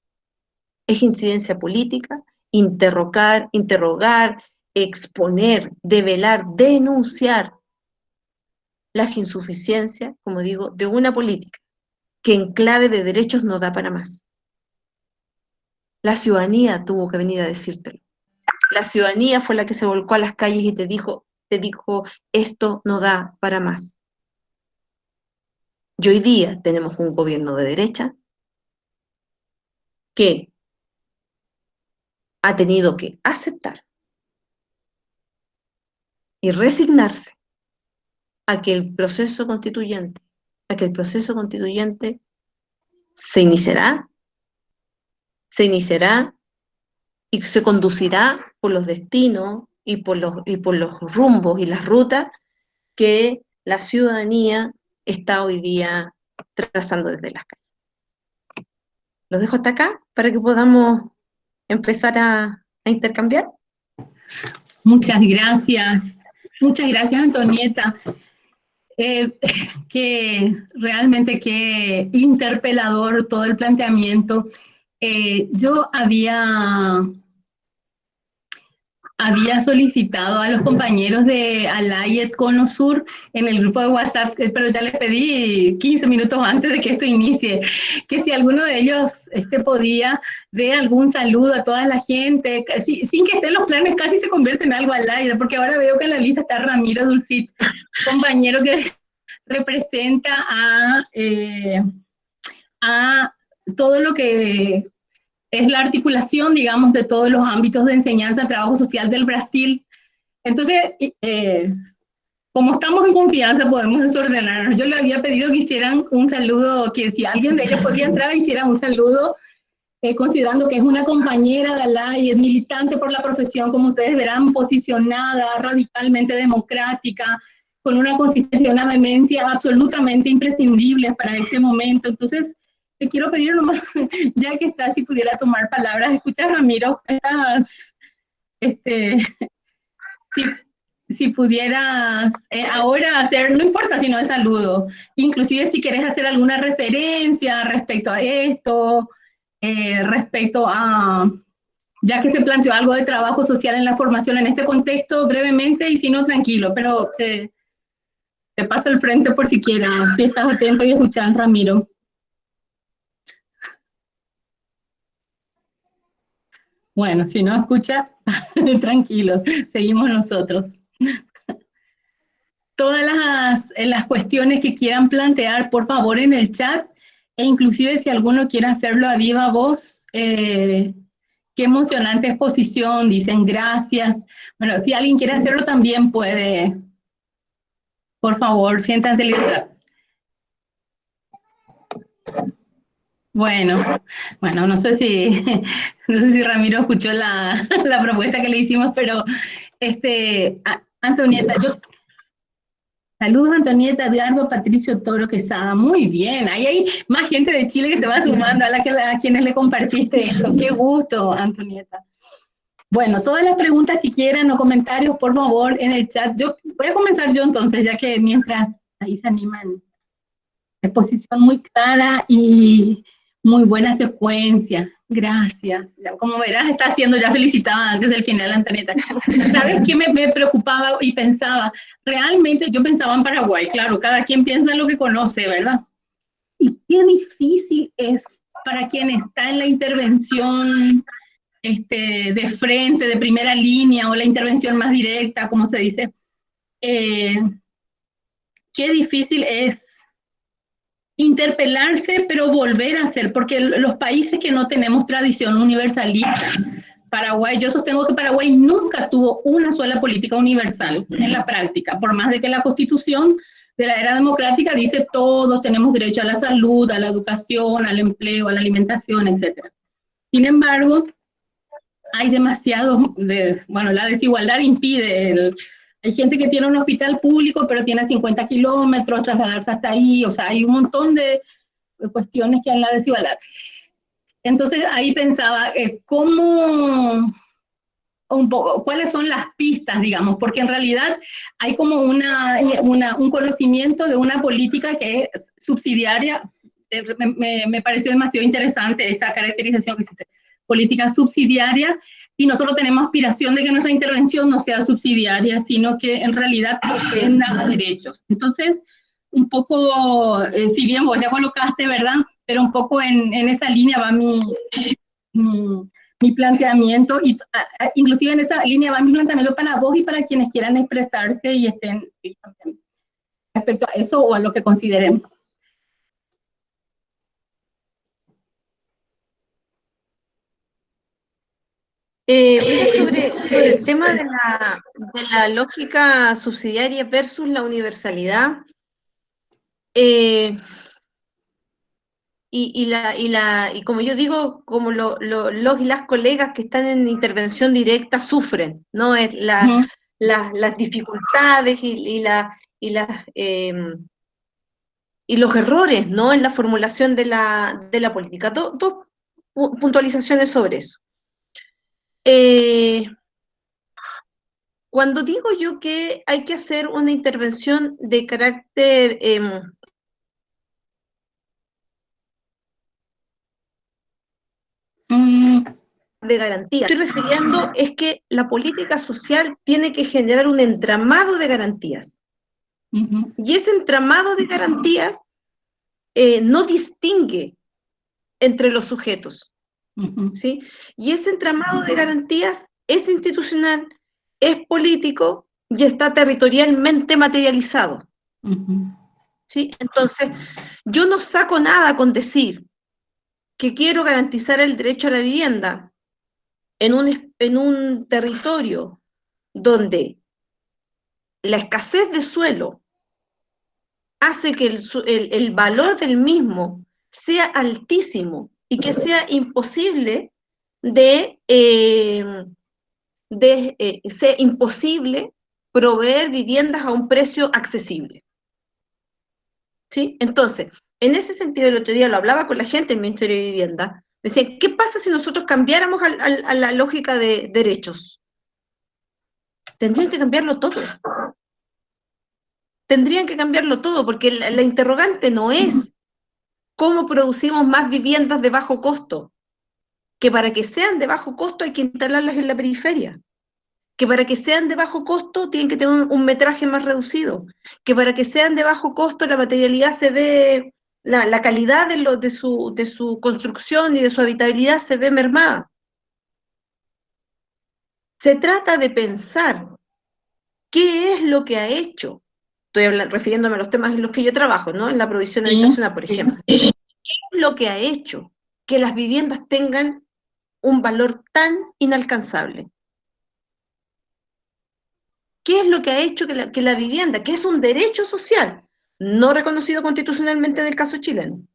Es incidencia política, interrogar, exponer, develar, denunciar las insuficiencias, como digo, de una política que en clave de derechos no da para más. La ciudadanía tuvo que venir a decírtelo. La ciudadanía fue la que se volcó a las calles y te dijo, esto no da para más. Y hoy día tenemos un gobierno de derecha que ha tenido que aceptar y resignarse a que el proceso constituyente se iniciará y se conducirá por los destinos y por los rumbos y las rutas que la ciudadanía está hoy día trazando desde las calles. Los dejo hasta acá para que podamos empezar a intercambiar. Muchas gracias. Muchas gracias, Antonieta. Que realmente qué interpelador todo el planteamiento. Yo había solicitado a los compañeros de Alayet Cono Sur en el grupo de WhatsApp, pero ya les pedí 15 minutos antes de que esto inicie, que si alguno de ellos podía dar algún saludo a toda la gente, sin que estén los planes, casi se convierte en algo al aire, porque ahora veo que en la lista está Ramiro Dulcit, compañero que representa a todo lo que es la articulación, digamos, de todos los ámbitos de enseñanza, trabajo social del Brasil. Entonces, como estamos en confianza, podemos desordenarnos. Yo le había pedido que hicieran un saludo, que si alguien de ellos podía entrar, hiciera un saludo, considerando que es una compañera de Alay, es militante por la profesión, como ustedes verán, posicionada, radicalmente democrática, con una consistencia, una vehemencia absolutamente imprescindible para este momento. Entonces, te quiero pedir nomás, ya que estás, si pudiera tomar palabras. Escucha, Ramiro, si pudieras ahora hacer, no importa si no es saludo, inclusive si quieres hacer alguna referencia respecto a esto, respecto a, ya que se planteó algo de trabajo social en la formación en este contexto, brevemente, y si no, tranquilo, pero te paso el frente por si quieras, si estás atento y escuchas, Ramiro. Bueno, si no escucha, tranquilo, seguimos nosotros. Todas las cuestiones que quieran plantear, por favor, en el chat, e inclusive si alguno quiere hacerlo a viva voz, qué emocionante exposición, dicen gracias. Bueno, si alguien quiere hacerlo también puede, por favor, siéntanse libres. Bueno, no sé si Ramiro escuchó la propuesta que le hicimos, pero Antonieta, saludos Antonieta, Eduardo, Patricio Toro Quesada, muy bien, ahí hay más gente de Chile que se va sumando a quienes le compartiste esto, qué gusto, Antonieta. Bueno, todas las preguntas que quieran o comentarios, por favor, en el chat. Voy a comenzar yo entonces, ya que mientras ahí se animan. Exposición muy clara y muy buena secuencia. Gracias. Como verás, está haciendo, ya felicitaba antes del final, Antonieta. ¿Sabes qué me preocupaba y pensaba? Realmente yo pensaba en Paraguay, claro, cada quien piensa en lo que conoce, ¿verdad? Y qué difícil es para quien está en la intervención de frente, de primera línea, o la intervención más directa, como se dice. Qué difícil es interpelarse, pero volver a hacer, porque los países que no tenemos tradición universalista, Paraguay, yo sostengo que Paraguay nunca tuvo una sola política universal en la práctica, por más de que la Constitución de la era democrática dice todos tenemos derecho a la salud, a la educación, al empleo, a la alimentación, etc. Sin embargo, hay demasiados, la desigualdad impide hay gente que tiene un hospital público, pero tiene 50 kilómetros, trasladarse hasta ahí, o sea, hay un montón de cuestiones que hay en la desigualdad. Entonces ahí pensaba, ¿cómo un poco, cuáles son las pistas, digamos? Porque en realidad hay como un conocimiento de una política que es subsidiaria. Me pareció demasiado interesante esta caracterización que existe, política subsidiaria, y nosotros tenemos aspiración de que nuestra intervención no sea subsidiaria, sino que en realidad atienda a derechos. Entonces, un poco, si bien vos ya colocaste, ¿verdad? Pero un poco en esa línea va mi planteamiento, y inclusive en esa línea va mi planteamiento para vos y para quienes quieran expresarse y estén respecto a eso o a lo que consideren. Mira, sobre el tema de la lógica subsidiaria versus la universalidad, y como yo digo, como los y las colegas que están en intervención directa sufren, ¿no? Es las dificultades y los errores, ¿no? En la formulación de la política. Dos puntualizaciones sobre eso. Cuando digo yo que hay que hacer una intervención de carácter de garantía, estoy refiriendo es que la política social tiene que generar un entramado de garantías. Y ese entramado de garantías no distingue entre los sujetos. ¿Sí? Y ese entramado de garantías es institucional, es político y está territorialmente materializado. ¿Sí? Entonces, yo no saco nada con decir que quiero garantizar el derecho a la vivienda en un territorio donde la escasez de suelo hace que el valor del mismo sea altísimo y que sea imposible sea imposible proveer viviendas a un precio accesible. ¿Sí? Entonces, en ese sentido, el otro día lo hablaba con la gente del Ministerio de Vivienda, me decían, ¿qué pasa si nosotros cambiáramos a la lógica de derechos? Tendrían que cambiarlo todo. Tendrían que cambiarlo todo, porque la interrogante no es cómo producimos más viviendas de bajo costo, que para que sean de bajo costo hay que instalarlas en la periferia, que para que sean de bajo costo tienen que tener un metraje más reducido, que para que sean de bajo costo la materialidad se ve, la calidad de su construcción y de su habitabilidad se ve mermada. Se trata de pensar qué es lo que ha hecho, estoy refiriéndome a los temas en los que yo trabajo, ¿no? En la provisión habitacional, por ejemplo. ¿Qué es lo que ha hecho que las viviendas tengan un valor tan inalcanzable? ¿Qué es lo que ha hecho que la vivienda, que es un derecho social, no reconocido constitucionalmente en el caso chileno,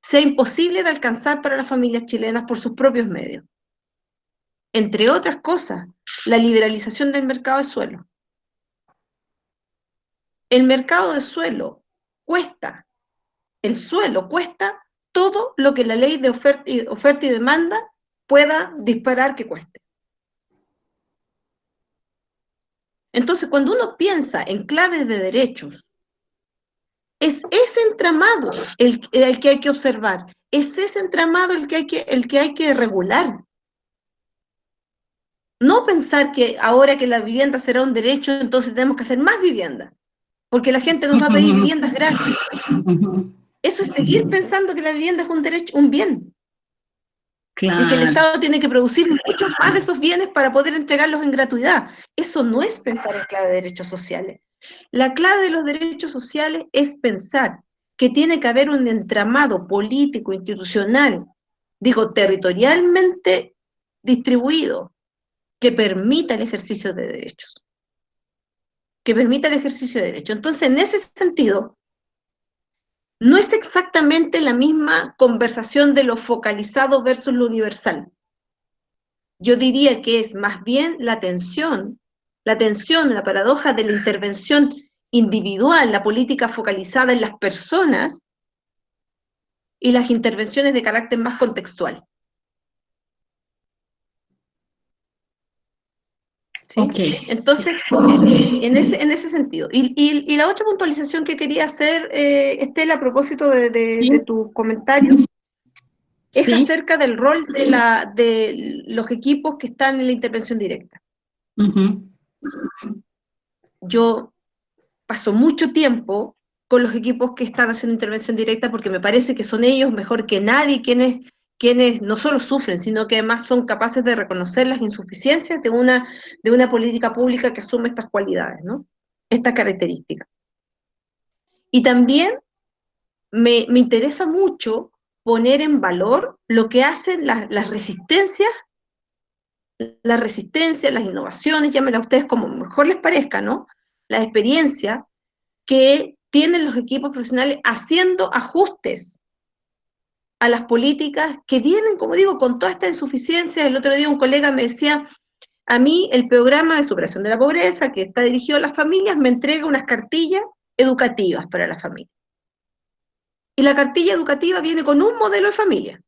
sea imposible de alcanzar para las familias chilenas por sus propios medios? Entre otras cosas, la liberalización del mercado de suelo. El mercado de suelo cuesta, el suelo cuesta todo lo que la ley de oferta y demanda pueda disparar que cueste. Entonces, cuando uno piensa en claves de derechos, es ese entramado el que hay que observar, es ese entramado el que hay que regular. No pensar que ahora que la vivienda será un derecho, entonces tenemos que hacer más vivienda, porque la gente nos va a pedir viviendas gratis. Eso es seguir pensando que la vivienda es un derecho, un bien. Claro. Y que el Estado tiene que producir muchos más de esos bienes para poder entregarlos en gratuidad. Eso no es pensar en clave de derechos sociales. La clave de los derechos sociales es pensar que tiene que haber un entramado político, institucional, digo, territorialmente distribuido, que permita el ejercicio de derechos. Que permita el ejercicio de derechos. Entonces, en ese sentido, no es exactamente la misma conversación de lo focalizado versus lo universal. Yo diría que es más bien la tensión, la paradoja de la intervención individual, la política focalizada en las personas, y las intervenciones de carácter más contextual. ¿Sí? Okay. Entonces, en ese sentido. Y la otra puntualización que quería hacer, Estela, a propósito de tu comentario, es Sí. acerca del rol de los equipos que están en la intervención directa. Yo paso mucho tiempo con los equipos que están haciendo intervención directa porque me parece que son ellos mejor que nadie quienes no solo sufren, sino que además son capaces de reconocer las insuficiencias de una política pública que asume estas cualidades, ¿no? Estas características. Y también me interesa mucho poner en valor lo que hacen las resistencias, las innovaciones, llámenlas ustedes como mejor les parezca, ¿no? La experiencia que tienen los equipos profesionales haciendo ajustes a las políticas que vienen, como digo, con toda esta insuficiencia. El otro día un colega me decía, a mí el programa de superación de la pobreza, que está dirigido a las familias, me entrega unas cartillas educativas para la familia. Y la cartilla educativa viene con un modelo de familia.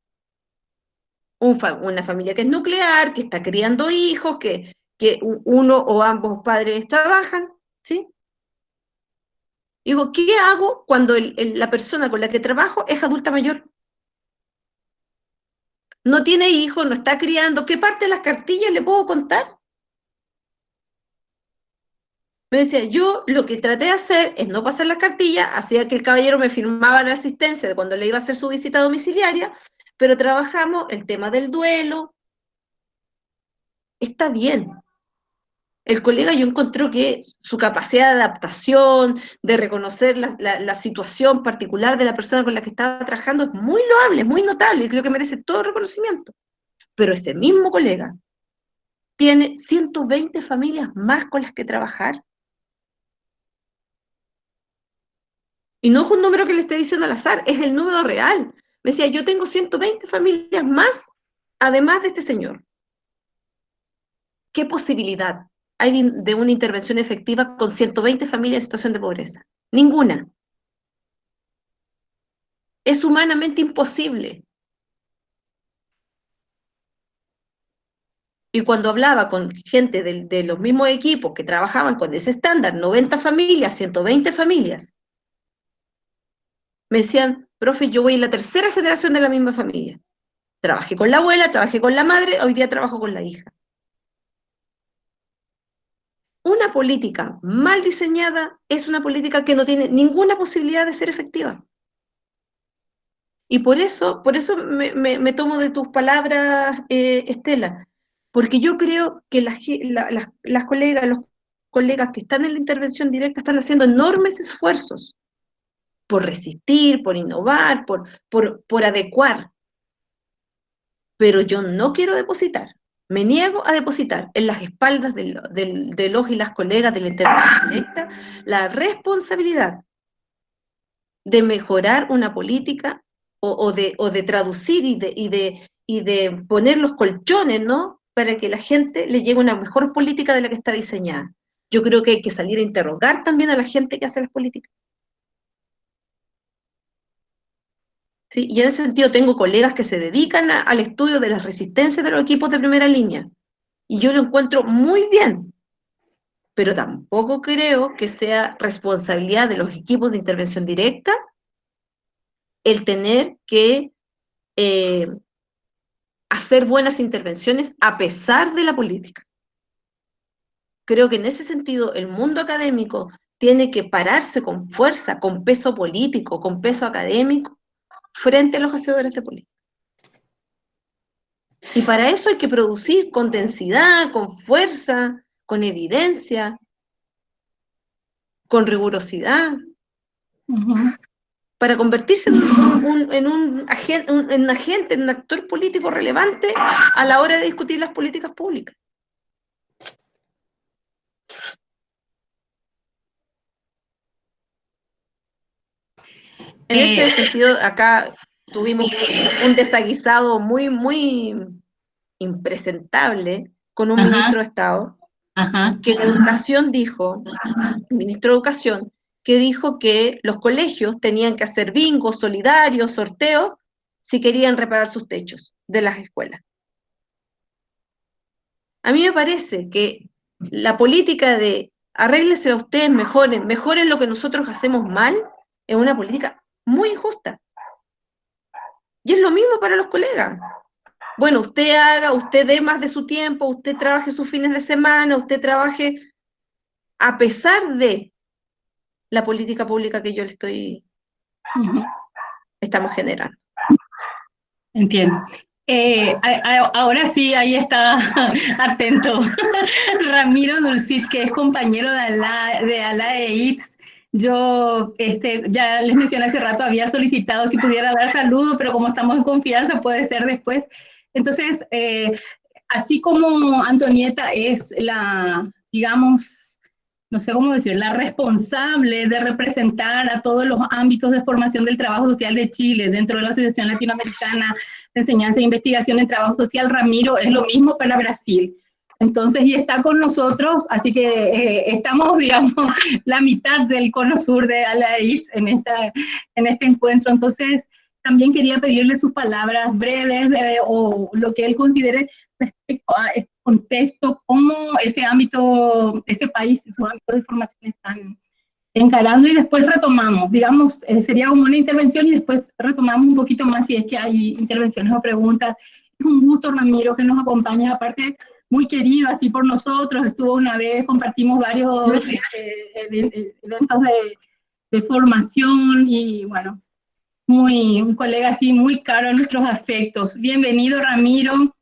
Una familia que es nuclear, que está criando hijos, que uno o ambos padres trabajan, ¿sí? Digo, ¿qué hago cuando la persona con la que trabajo es adulta mayor? No tiene hijos, no está criando. ¿Qué parte de las cartillas le puedo contar? Me decía, yo lo que traté de hacer es no pasar las cartillas, hacía que el caballero me firmaba la asistencia de cuando le iba a hacer su visita domiciliaria, pero trabajamos el tema del duelo. Está bien. El colega yo encontró que su capacidad de adaptación, de reconocer la situación particular de la persona con la que estaba trabajando es muy loable, es muy notable y creo que merece todo reconocimiento. Pero ese mismo colega tiene 120 familias más con las que trabajar. Y no es un número que le esté diciendo al azar, es el número real. Me decía, yo tengo 120 familias más, además de este señor. ¿Qué posibilidad hay de una intervención efectiva con 120 familias en situación de pobreza? Ninguna. Es humanamente imposible. Y cuando hablaba con gente de los mismos equipos que trabajaban con ese estándar, 90 familias, 120 familias, me decían, profe, yo voy en la tercera generación de la misma familia. Trabajé con la abuela, trabajé con la madre, hoy día trabajo con la hija. Una política mal diseñada es una política que no tiene ninguna posibilidad de ser efectiva. Y por eso me tomo de tus palabras, Estela, porque yo creo que las colegas, los colegas que están en la intervención directa están haciendo enormes esfuerzos por resistir, por innovar, por adecuar. Pero yo no quiero depositar, me niego a depositar en las espaldas de los y las colegas de la intervención directa la responsabilidad de mejorar una política o de traducir y de poner los colchones, ¿no? Para que la gente le llegue una mejor política de la que está diseñada. Yo creo que hay que salir a interrogar también a la gente que hace las políticas. ¿Sí? Y en ese sentido tengo colegas que se dedican al estudio de las resistencias de los equipos de primera línea. Y yo lo encuentro muy bien, pero tampoco creo que sea responsabilidad de los equipos de intervención directa el tener que eh, hacer buenas intervenciones a pesar de la política. Creo que en ese sentido el mundo académico tiene que pararse con fuerza, con peso político, con peso académico, frente a los hacedores de política. Y para eso hay que producir con densidad, con fuerza, con evidencia, con rigurosidad, para convertirse en un agente, en un actor político relevante a la hora de discutir las políticas públicas. En ese sentido, acá tuvimos un desaguisado muy, muy impresentable con un ministro de Estado, que en educación dijo, el ministro de Educación, que dijo que los colegios tenían que hacer bingos solidarios, sorteos, si querían reparar sus techos de las escuelas. A mí me parece que la política de arrégleselo a ustedes, mejoren lo que nosotros hacemos mal, es una política muy injusta. Y es lo mismo para los colegas. Bueno, usted dé más de su tiempo, usted trabaje sus fines de semana, usted trabaje a pesar de la política pública que yo le estamos generando. Entiendo. Ahora sí, ahí está atento Ramiro Dulcit, que es compañero de ALA e ITS. Yo ya les mencioné hace rato, había solicitado si pudiera dar saludo, pero como estamos en confianza, puede ser después. Entonces, así como Antonieta es digamos, no sé cómo decir, la responsable de representar a todos los ámbitos de formación del trabajo social de Chile dentro de la Asociación Latinoamericana de Enseñanza e Investigación en Trabajo Social, Ramiro es lo mismo para Brasil. Entonces, y está con nosotros, así que estamos, digamos, la mitad del cono sur de ALAIT en este encuentro. Entonces, también quería pedirle sus palabras breves o lo que él considere respecto a este contexto, cómo ese ámbito, ese país, su ámbito de formación están encarando, y después retomamos, digamos, sería como una intervención y después retomamos un poquito más si es que hay intervenciones o preguntas. Es un gusto, Ramiro, que nos acompañe, aparte muy querido así por nosotros, estuvo una vez, compartimos varios eventos de formación y bueno, un colega así muy caro a nuestros afectos. Bienvenido, Ramiro.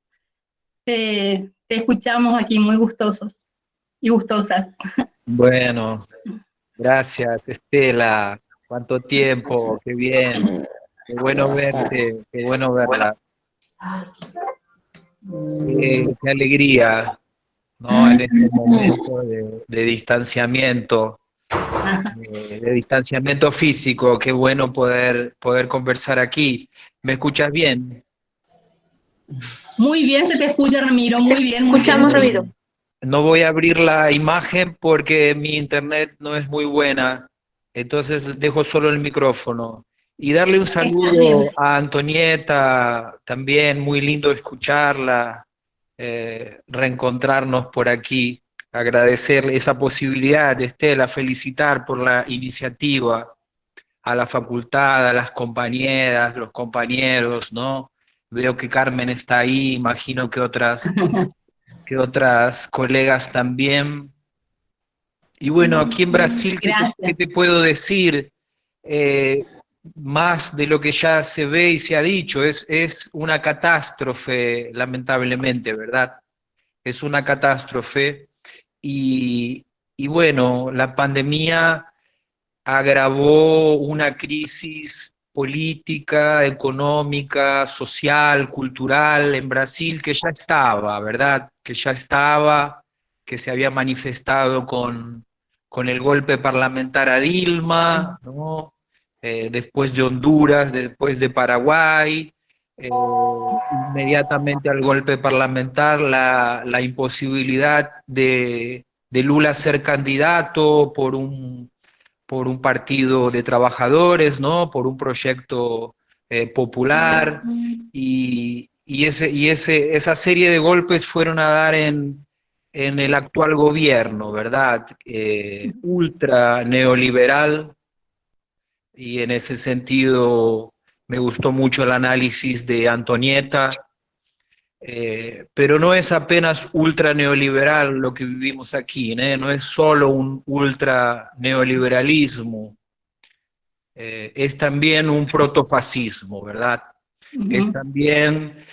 Te escuchamos aquí muy gustosos y gustosas. Bueno, gracias, Estela. Cuánto tiempo, qué bien. Qué bueno verte, qué bueno verla. Qué alegría, ¿no? En este momento de distanciamiento. De distanciamiento físico, qué bueno poder conversar aquí. ¿Me escuchas bien? Muy bien, se te escucha, Ramiro, muy bien. Escuchamos, Ramiro. No voy a abrir la imagen porque mi internet no es muy buena, entonces dejo solo el micrófono. Y darle un saludo a Antonieta, también muy lindo escucharla, reencontrarnos por aquí. Agradecerle esa posibilidad, Estela, felicitar por la iniciativa a la facultad, a las compañeras, los compañeros, ¿no? Veo que Carmen está ahí, imagino que otras colegas también. Y bueno, aquí en Brasil, ¿qué te puedo decir? Más de lo que ya se ve y se ha dicho, es una catástrofe, lamentablemente, ¿verdad? Es una catástrofe. Y bueno, la pandemia agravó una crisis política, económica, social, cultural en Brasil que ya estaba, ¿verdad? Que ya estaba, que se había manifestado con el golpe parlamentar a Dilma, ¿no? Después de Honduras, después de Paraguay, inmediatamente al golpe parlamentar la imposibilidad de Lula ser candidato por un partido de trabajadores, ¿no? Por un proyecto popular, esa serie de golpes fueron a dar en el actual gobierno, ¿verdad? Ultra neoliberal, y en ese sentido me gustó mucho el análisis de Antonieta, pero no es apenas ultra neoliberal lo que vivimos aquí, ¿eh? No es solo un ultra neoliberalismo, es también un protofascismo, ¿verdad? Es también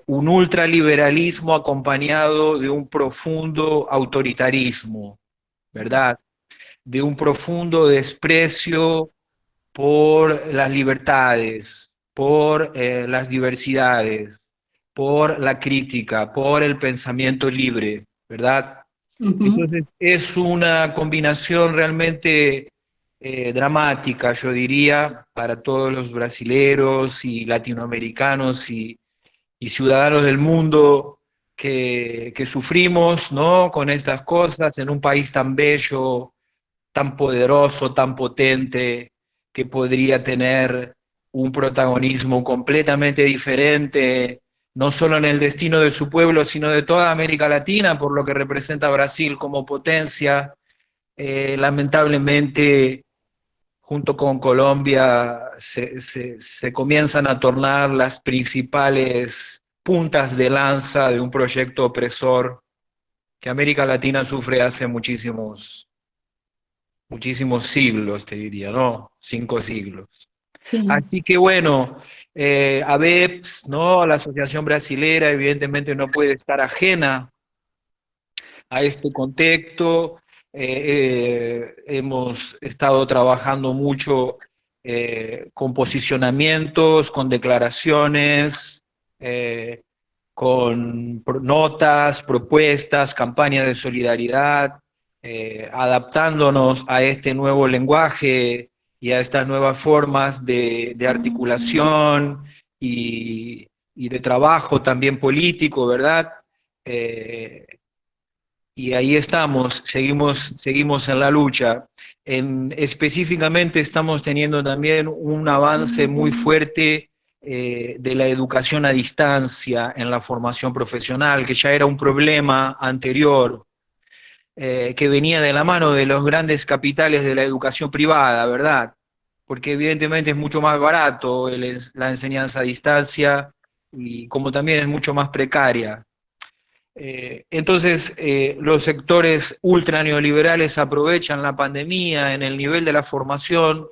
un ultraliberalismo acompañado de un profundo autoritarismo, ¿verdad? De un profundo desprecio por las libertades, por las diversidades, por la crítica, por el pensamiento libre, ¿verdad? Entonces es una combinación realmente dramática, yo diría, para todos los brasileros y latinoamericanos y ciudadanos del mundo que sufrimos, ¿no? Con estas cosas en un país tan bello, tan poderoso, tan potente, que podría tener un protagonismo completamente diferente, no solo en el destino de su pueblo, sino de toda América Latina, por lo que representa Brasil como potencia. Lamentablemente, junto con Colombia, se comienzan a tornar las principales puntas de lanza de un proyecto opresor que América Latina sufre hace muchísimos siglos, te diría, ¿no? 5 siglos. Sí. Así que bueno, ABEPS, ¿no? La Asociación Brasilera, evidentemente no puede estar ajena a este contexto. Hemos estado trabajando mucho con posicionamientos, con declaraciones, con notas, propuestas, campañas de solidaridad, adaptándonos a este nuevo lenguaje y a estas nuevas formas de articulación y de trabajo también político, ¿verdad? Y ahí estamos, seguimos en la lucha. Específicamente estamos teniendo también un avance muy fuerte de la educación a distancia en la formación profesional, que ya era un problema anterior, que venía de la mano de los grandes capitales de la educación privada, ¿verdad? Porque evidentemente es mucho más barato la enseñanza a distancia y como también es mucho más precaria. Entonces, los sectores ultra neoliberales aprovechan la pandemia en el nivel de la formación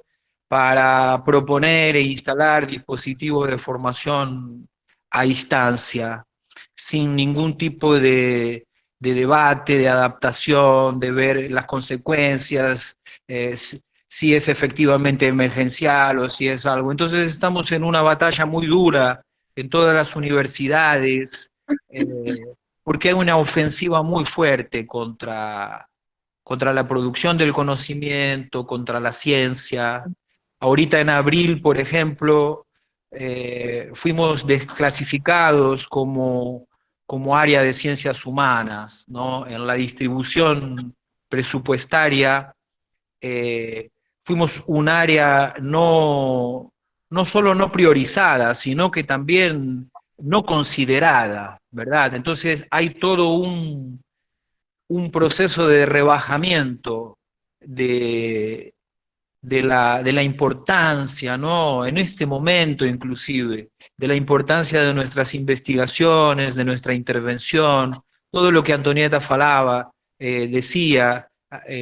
para proponer e instalar dispositivos de formación a distancia, sin ningún tipo de debate, de adaptación, de ver las consecuencias, si es efectivamente emergencial o si es algo. Entonces, estamos en una batalla muy dura en todas las universidades. Eh, Porque hay una ofensiva muy fuerte contra la producción del conocimiento, contra la ciencia. Ahorita en abril, por ejemplo, fuimos desclasificados como área de ciencias humanas, ¿no? En la distribución presupuestaria, fuimos un área no solo no priorizada, sino que también no considerada, ¿verdad? Entonces hay todo un proceso de rebajamiento de, de la importancia, ¿no? En este momento inclusive, de la importancia de nuestras investigaciones, de nuestra intervención, todo lo que Antonieta falaba, decía,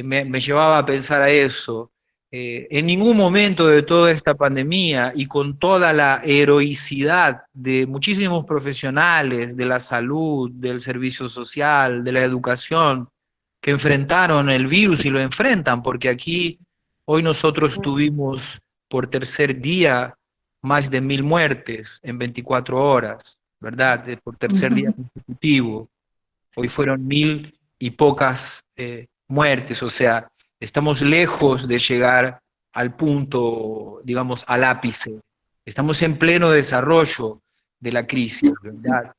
me llevaba a pensar a eso. En ningún momento de toda esta pandemia y con toda la heroicidad de muchísimos profesionales de la salud, del servicio social, de la educación, que enfrentaron el virus y lo enfrentan, porque aquí hoy nosotros tuvimos por tercer día más de 1000 muertes en 24 horas, ¿verdad? Por tercer día consecutivo. Hoy fueron 1000 y pocas muertes, o sea, estamos lejos de llegar al punto, digamos, al ápice. Estamos en pleno desarrollo de la crisis, ¿verdad?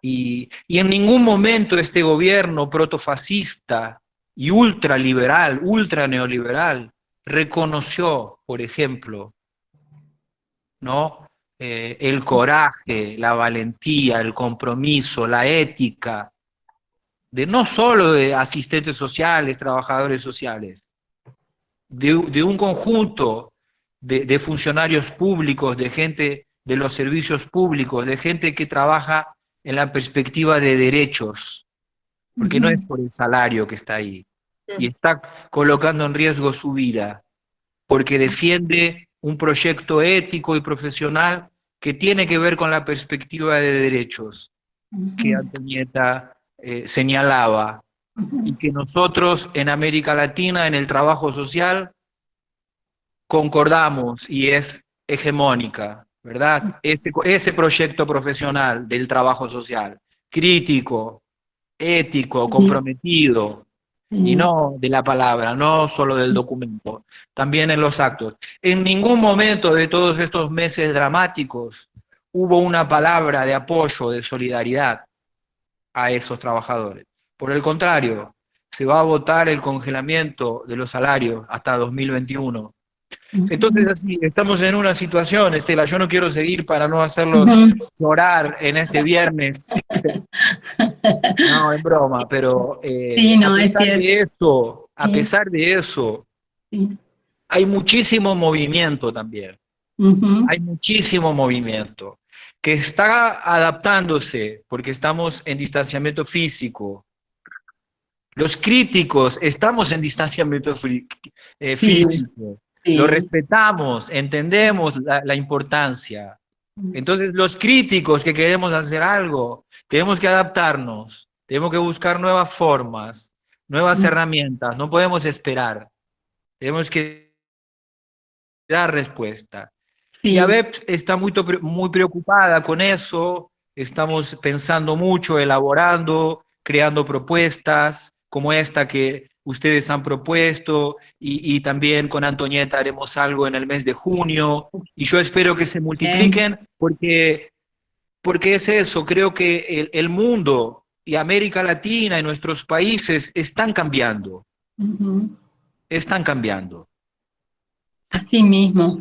Y en ningún momento este gobierno protofascista y ultraliberal, ultraneoliberal, reconoció, por ejemplo, ¿no? El coraje, la valentía, el compromiso, la ética, de no solo de asistentes sociales, trabajadores sociales, de un conjunto de funcionarios públicos, de gente de los servicios públicos, de gente que trabaja en la perspectiva de derechos, porque no es por el salario que está ahí, y está colocando en riesgo su vida, porque defiende un proyecto ético y profesional que tiene que ver con la perspectiva de derechos que Antonieta señalaba, y que nosotros en América Latina, en el trabajo social, concordamos y es hegemónica, ¿verdad? Ese proyecto profesional del trabajo social, crítico, ético, comprometido, y no de la palabra, no solo del documento, también en los actos. En ningún momento de todos estos meses dramáticos hubo una palabra de apoyo, de solidaridad a esos trabajadores. Por el contrario, se va a votar el congelamiento de los salarios hasta 2021. Entonces, así, estamos en una situación, Estela, yo no quiero seguir para no hacerlos llorar en este viernes. No, es broma, pero Sí, a no, es pesar cierto. de eso, a Sí, pesar de eso, sí. hay muchísimo movimiento también. Ujú. Hay muchísimo movimiento que está adaptándose porque estamos en distanciamiento físico. Los críticos estamos en distanciamiento Sí, físico. Lo sí. respetamos, entendemos la importancia. Entonces, los críticos que queremos hacer algo, tenemos que adaptarnos, tenemos que buscar nuevas formas, nuevas herramientas, no podemos esperar, tenemos que dar respuesta. Y Sí. ABEP está muy preocupada con eso, estamos pensando mucho, elaborando, creando propuestas como esta que ustedes han propuesto y también con Antonieta haremos algo en el mes de junio y yo espero que se Bien. multipliquen porque es eso, creo que el mundo y América Latina y nuestros países están cambiando, Ujú. están cambiando. Así mismo.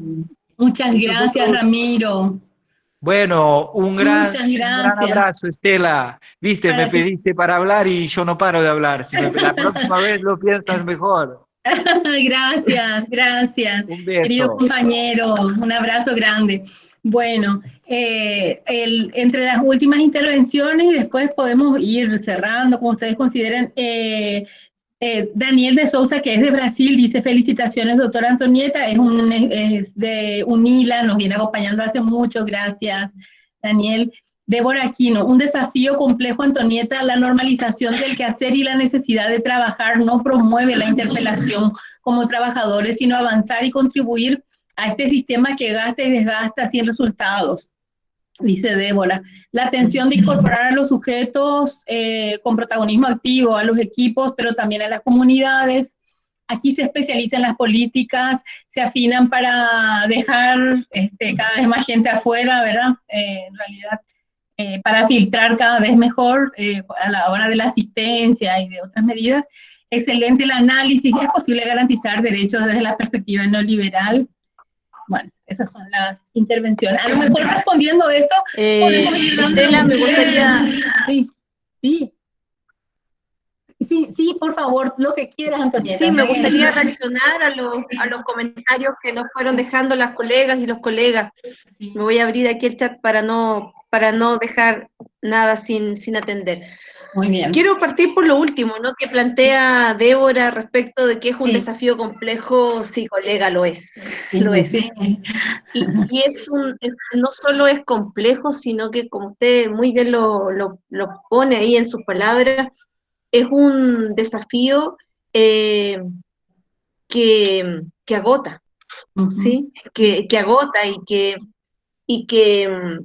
Muchas Y gracias, nosotros, Ramiro. bueno, Muchas un gran gracias. abrazo, Estela. Viste, me Para ti. pediste para hablar y yo no paro de hablar. Si la próxima vez lo piensas mejor. Gracias, gracias, Un querido beso. compañero, un abrazo grande. Bueno, entre las últimas intervenciones y después podemos ir cerrando, como ustedes consideren. Daniel de Souza, que es de Brasil, dice: felicitaciones, doctora Antonieta, es de UNILA, nos viene acompañando hace mucho, gracias, Daniel. Débora Aquino: un desafío complejo, Antonieta, la normalización del quehacer y la necesidad de trabajar no promueve la interpelación como trabajadores, sino avanzar y contribuir a este sistema que gasta y desgasta sin resultados. Dice Débora: la atención de incorporar a los sujetos con protagonismo activo, a los equipos, pero también a las comunidades. Aquí se especializan las políticas, se afinan para dejar cada vez más gente afuera, ¿verdad? En realidad, para filtrar cada vez mejor a la hora de la asistencia y de otras medidas. Excelente el análisis. ¿Es posible garantizar derechos desde la perspectiva neoliberal? Bueno, esas son las intervenciones. A lo mejor respondiendo esto, podemos ir dando. Estela, me gustaría, Sí, sí, sí, sí, por favor, lo que quieras, Antonieta. sí, me gustaría reaccionar a los comentarios que nos fueron dejando las colegas y los colegas. Me voy a abrir aquí el chat para no dejar nada sin atender. Muy bien. Quiero partir por lo último, ¿no? Que plantea Débora respecto de que es un Sí. desafío complejo. Sí, colega, lo es, Sí, lo es. sí. Y no solo es complejo, sino que, como usted muy bien lo pone ahí en sus palabras, es un desafío que agota, ¿sí? Que agota y que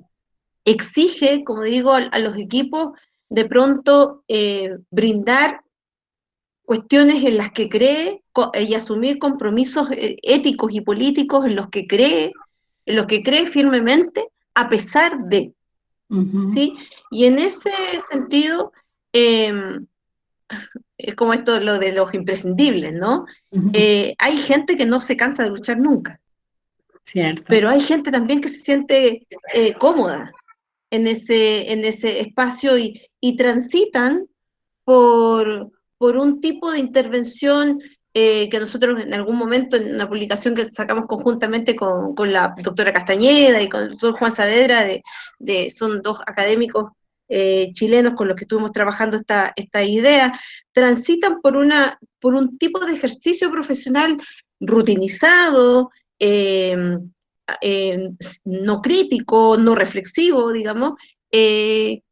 exige, como digo, a los equipos de pronto brindar cuestiones en las que cree y asumir compromisos éticos y políticos en los que cree firmemente, a pesar de, ¿sí? Y en ese sentido, eh, es como esto lo de los imprescindibles, ¿no? Hay gente que no se cansa de luchar nunca, Cierto. pero hay gente también que se siente cómoda en ese espacio y transitan por un tipo de intervención que nosotros en algún momento, en una publicación que sacamos conjuntamente con la doctora Castañeda y con el doctor Juan Saavedra, son dos académicos chilenos con los que estuvimos trabajando esta idea, transitan por un tipo de ejercicio profesional rutinizado, no crítico, no reflexivo, digamos, que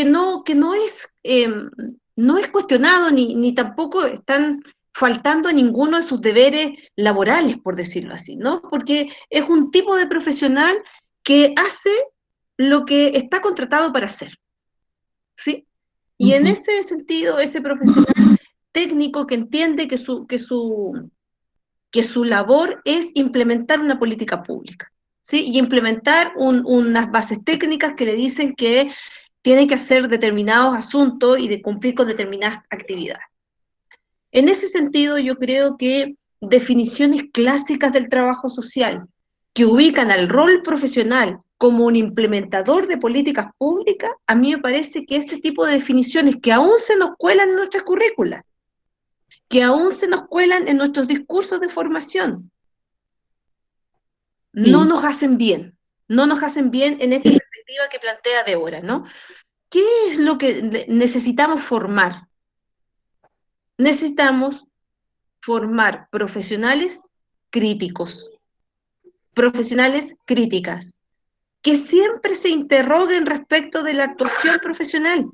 no es cuestionado ni tampoco están faltando a ninguno de sus deberes laborales, por decirlo así, ¿no? Porque es un tipo de profesional que hace lo que está contratado para hacer, ¿sí? Y en ese sentido, ese profesional técnico que entiende que su labor es implementar una política pública, ¿sí? Y implementar unas bases técnicas que le dicen que tiene que hacer determinados asuntos y de cumplir con determinadas actividades. En ese sentido, yo creo que definiciones clásicas del trabajo social, que ubican al rol profesional como un implementador de políticas públicas, a mí me parece que ese tipo de definiciones que aún se nos cuelan en nuestras currículas, que aún se nos cuelan en nuestros discursos de formación, no nos hacen bien, no nos hacen bien en esta perspectiva que plantea Débora, ¿no? ¿Qué es lo que necesitamos formar? Necesitamos formar profesionales críticos, profesionales críticas, que siempre se interroguen respecto de la actuación profesional,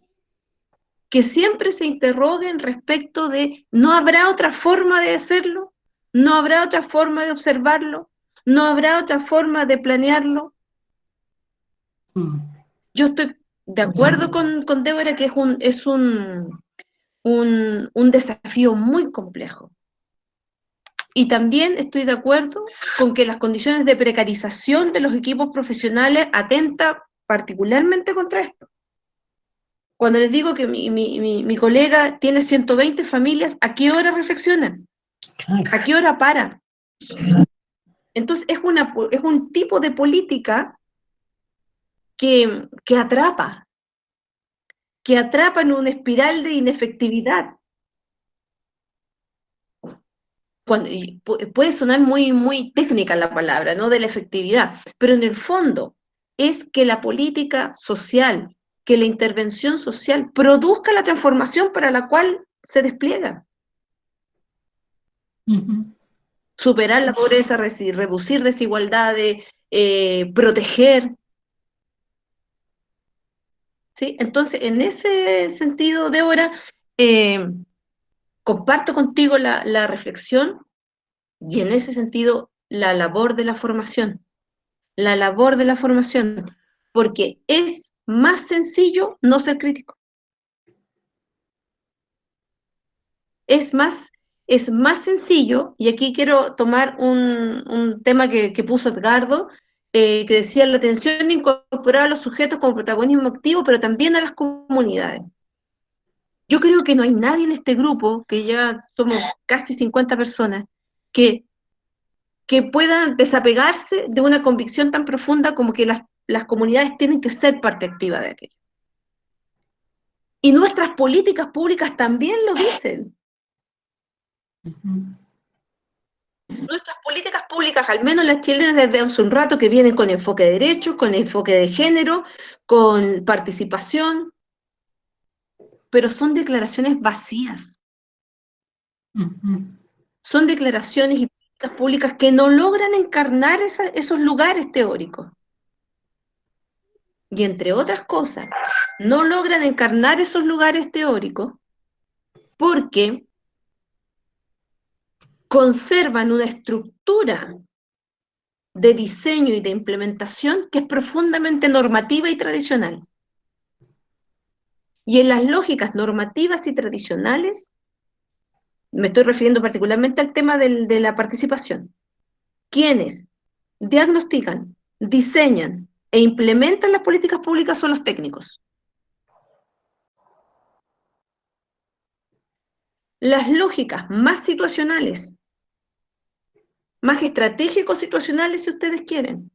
que siempre se interroguen respecto de, ¿no habrá otra forma de hacerlo? ¿No habrá otra forma de observarlo? ¿No habrá otra forma de planearlo? Yo estoy de acuerdo con Débora que un desafío muy complejo. Y también estoy de acuerdo con que las condiciones de precarización de los equipos profesionales atentan particularmente contra esto. Cuando les digo que mi colega tiene 120 familias, ¿a qué hora reflexiona? ¿A qué hora para? Entonces es un tipo de política que atrapa en una espiral de inefectividad. Puede sonar muy técnica la palabra, ¿no? De la efectividad, pero en el fondo es que la política social, que la intervención social produzca la transformación para la cual se despliega. Superar la pobreza, reducir desigualdades, proteger. ¿Sí? Entonces, en ese sentido, Débora, comparto contigo la reflexión y en ese sentido la labor de la formación. La labor de la formación, porque es más sencillo no ser crítico. Es más sencillo, y aquí quiero tomar un tema que puso Edgardo, que decía la atención de incorporar a los sujetos como protagonismo activo, pero también a las comunidades. Yo creo que no hay nadie en este grupo, que ya somos casi 50 personas, que puedan desapegarse de una convicción tan profunda como que las comunidades tienen que ser parte activa de aquello. Y nuestras políticas públicas también lo dicen. Nuestras políticas públicas, al menos las chilenas desde hace un rato, que vienen con enfoque de derechos, con enfoque de género, con participación, pero son declaraciones vacías. Son declaraciones y políticas públicas que no logran encarnar esos lugares teóricos. Y entre otras cosas, no logran encarnar esos lugares teóricos porque conservan una estructura de diseño y de implementación que es profundamente normativa y tradicional. Y en las lógicas normativas y tradicionales, me estoy refiriendo particularmente al tema de la participación, quienes diagnostican, diseñan e implementan las políticas públicas son los técnicos. Las lógicas más situacionales, más estratégicos situacionales, si ustedes quieren,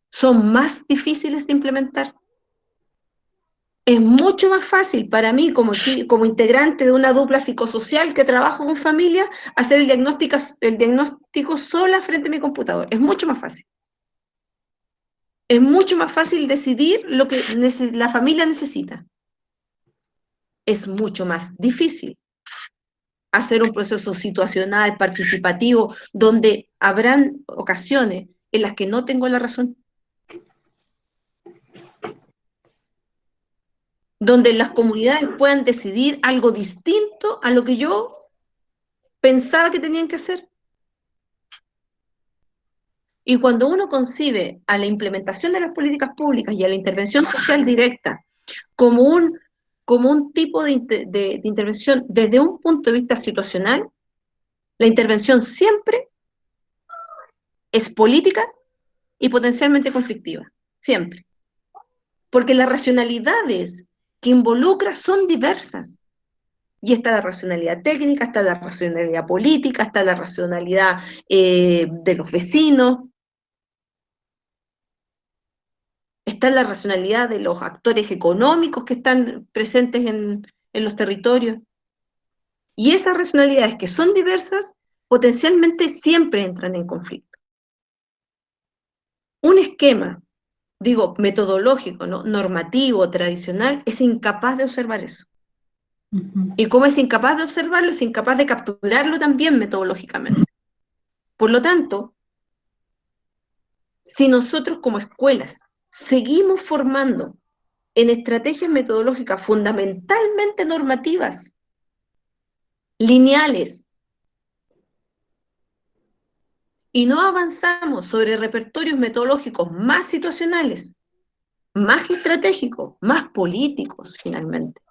son más difíciles de implementar. Es mucho más fácil para mí, como integrante de una dupla psicosocial que trabajo con familias, hacer el diagnóstico sola frente a mi computador. Es mucho más fácil. Es mucho más fácil decidir lo que la familia necesita. Es mucho más difícil hacer un proceso situacional, participativo, donde habrán ocasiones en las que no tengo la razón. Donde las comunidades puedan decidir algo distinto a lo que yo pensaba que tenían que hacer. Y cuando uno concibe a la implementación de las políticas públicas y a la intervención social directa como un tipo de intervención desde un punto de vista situacional, la intervención siempre es política y potencialmente conflictiva, siempre. Porque las racionalidades que involucra son diversas. Y está la racionalidad técnica, está la racionalidad política, está la racionalidad de los vecinos, está la racionalidad de los actores económicos que están presentes en los territorios. Y esas racionalidades que son diversas, potencialmente siempre entran en conflicto. Un esquema, digo, metodológico, ¿no? Normativo, tradicional, es incapaz de observar eso. Y como es incapaz de observarlo, es incapaz de capturarlo también metodológicamente. Por lo tanto, si nosotros como escuelas seguimos formando en estrategias metodológicas fundamentalmente normativas, lineales, y no avanzamos sobre repertorios metodológicos más situacionales, más estratégicos, más políticos finalmente.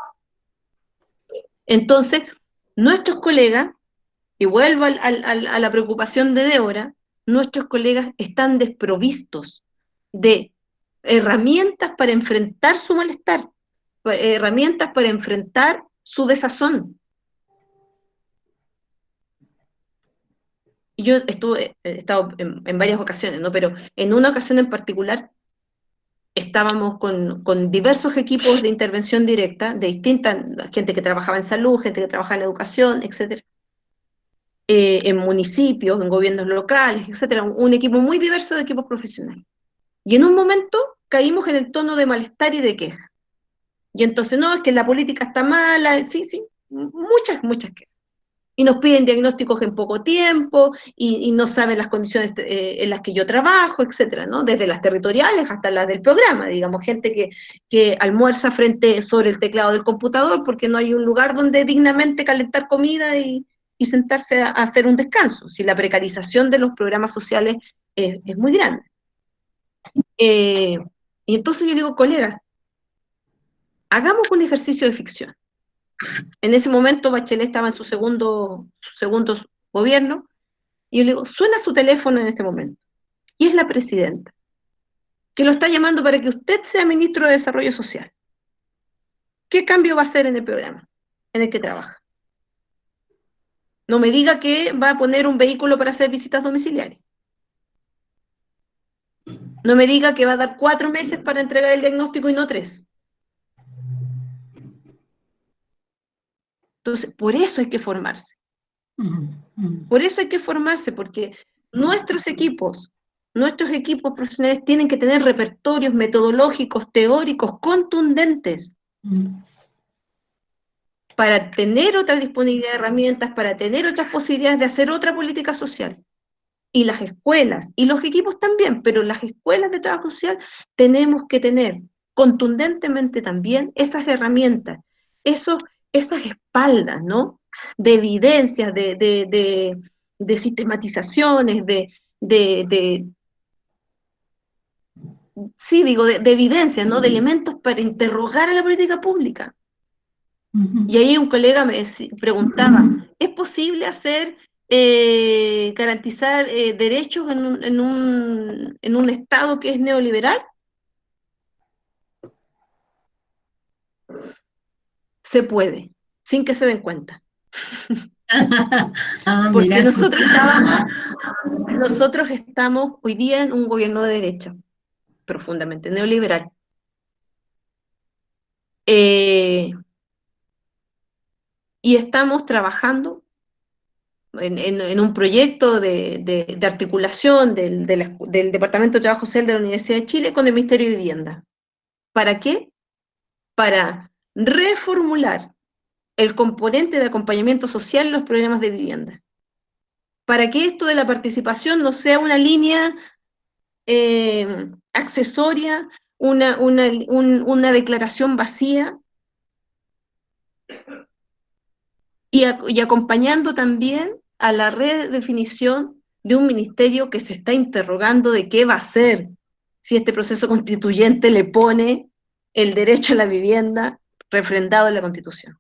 Entonces, nuestros colegas, y vuelvo a la preocupación de Débora, nuestros colegas están desprovistos de herramientas para enfrentar su malestar, herramientas para enfrentar su desazón. Yo he estado en varias ocasiones, ¿no? Pero en una ocasión en particular estábamos con diversos equipos de intervención directa, de distinta gente que trabajaba en salud, gente que trabajaba en educación, etcétera, en municipios, en gobiernos locales, etcétera, un equipo muy diverso de equipos profesionales. Y en un momento caímos en el tono de malestar y de queja. Y entonces, no, es que la política está mala, sí, muchas quejas. Y nos piden diagnósticos en poco tiempo, y no saben las condiciones en las que yo trabajo, etcétera, ¿no? Desde las territoriales hasta las del programa, digamos, gente que almuerza sobre el teclado del computador porque no hay un lugar donde dignamente calentar comida y sentarse a hacer un descanso, si la precarización de los programas sociales es muy grande. Y entonces yo digo, colegas, hagamos un ejercicio de ficción. En ese momento Bachelet estaba en su segundo gobierno, y yo le digo, suena su teléfono en este momento, y es la presidenta, que lo está llamando para que usted sea ministro de Desarrollo Social. ¿Qué cambio va a hacer en el programa en el que trabaja? No me diga que va a poner un vehículo para hacer visitas domiciliarias. No me diga que va a dar 4 meses para entregar el diagnóstico y no 3. Entonces, por eso hay que formarse. Por eso hay que formarse, porque nuestros equipos profesionales tienen que tener repertorios metodológicos, teóricos, contundentes, para tener otra disponibilidad de herramientas, para tener otras posibilidades de hacer otra política social. Y las escuelas, y los equipos también, pero las escuelas de trabajo social tenemos que tener contundentemente también esas herramientas, esas espaldas, ¿no? De evidencias, de sistematizaciones, sí, digo, de evidencias, ¿no? De elementos para interrogar a la política pública. Y ahí un colega me preguntaba, ¿es posible garantizar derechos en un Estado que es neoliberal? Se puede, sin que se den cuenta. Porque nosotros estamos hoy día en un gobierno de derecha, profundamente neoliberal. Y estamos trabajando en un proyecto de articulación del Departamento de Trabajo Social de la Universidad de Chile con el Ministerio de Vivienda. ¿Para qué? Para reformular el componente de acompañamiento social en los programas de vivienda. Para que esto de la participación no sea una línea accesoria, una declaración vacía, y acompañando también a la redefinición de un ministerio que se está interrogando de qué va a hacer si este proceso constituyente le pone el derecho a la vivienda refrendado en la Constitución.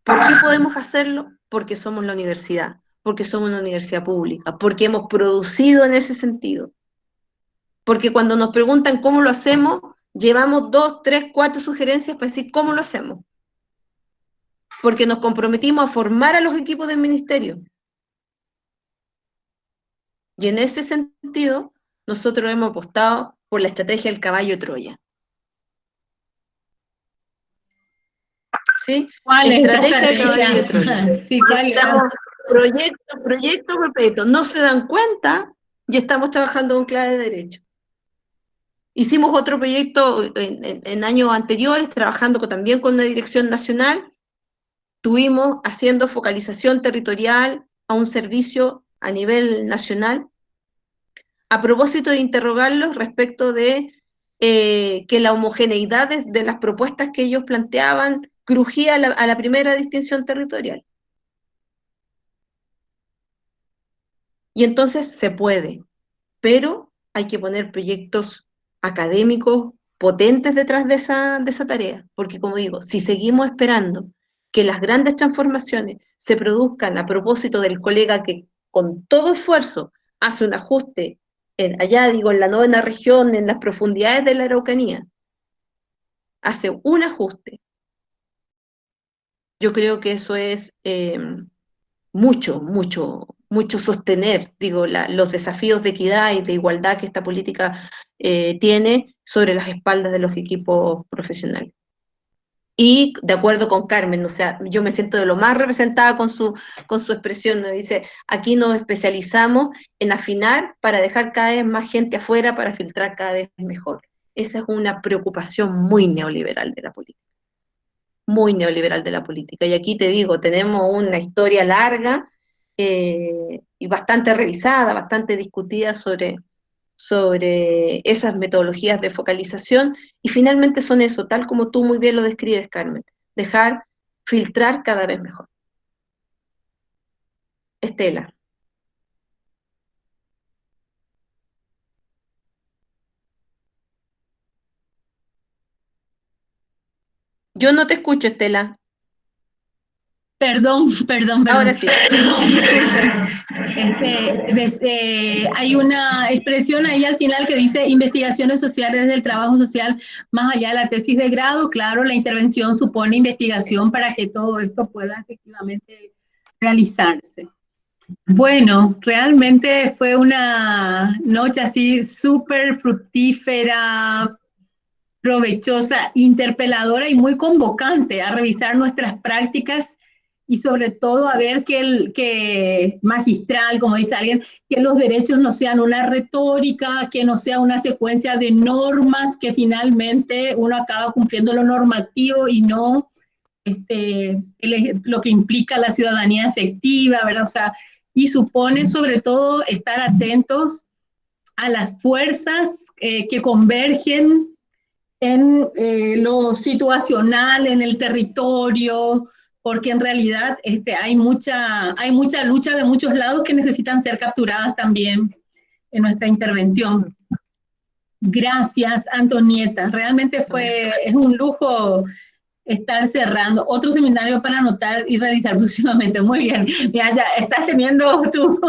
¿Por qué podemos hacerlo? Porque somos la universidad, porque somos una universidad pública, porque hemos producido en ese sentido. Porque cuando nos preguntan cómo lo hacemos, llevamos 2, 3, 4 sugerencias para decir cómo lo hacemos. porque nos comprometimos a formar a los equipos del ministerio. Y en ese sentido, nosotros hemos apostado por la estrategia del caballo de Troya. ¿Sí? ¿Cuál es esa Estrategia del caballo de estrategia? Troya. Sí, ¿cuál es? Estamos proyecto perpetuo. No se dan cuenta y estamos trabajando con clave de derecho. Hicimos otro proyecto en años anteriores, trabajando también con la Dirección Nacional. Estuvimos haciendo focalización territorial a un servicio a nivel nacional, a propósito de interrogarlos respecto de que la homogeneidad de las propuestas que ellos planteaban crujía a la primera distinción territorial. Y entonces se puede, pero hay que poner proyectos académicos potentes detrás de esa tarea, porque como digo, si seguimos esperando que las grandes transformaciones se produzcan a propósito del colega que con todo esfuerzo hace un ajuste allá, digo, en la novena región, en las profundidades de la Araucanía, hace un ajuste. Yo creo que eso es mucho sostener, digo, los desafíos de equidad y de igualdad que esta política tiene sobre las espaldas de los equipos profesionales. Y de acuerdo con Carmen, o sea, yo me siento de lo más representada con su expresión, ¿no? Dice, aquí nos especializamos en afinar para dejar cada vez más gente afuera para filtrar cada vez mejor. Esa es una preocupación muy neoliberal de la política, muy neoliberal de la política. Y aquí te digo, tenemos una historia larga y bastante revisada, bastante discutida sobre esas metodologías de focalización, y finalmente son eso, tal como tú muy bien lo describes, Carmen, dejar filtrar cada vez mejor. Estela. Yo no te escucho, Estela. Perdón. Ahora sí. Hay una expresión ahí al final que dice investigaciones sociales del trabajo social más allá de la tesis de grado. Claro, la intervención supone investigación para que todo esto pueda efectivamente realizarse. Bueno, realmente fue una noche así súper fructífera, provechosa, interpeladora y muy convocante a revisar nuestras prácticas y sobre todo a ver que magistral, como dice alguien, que los derechos no sean una retórica, que no sea una secuencia de normas, que finalmente uno acaba cumpliendo lo normativo y no lo que implica la ciudadanía efectiva, ¿verdad? O sea, y supone sobre todo estar atentos a las fuerzas que convergen en lo situacional, en el territorio, porque en realidad hay mucha lucha de muchos lados que necesitan ser capturadas también en nuestra intervención. Gracias, Antonieta. Realmente es un lujo estar cerrando otro seminario para anotar y realizar próximamente. Muy bien, ya estás teniendo tú,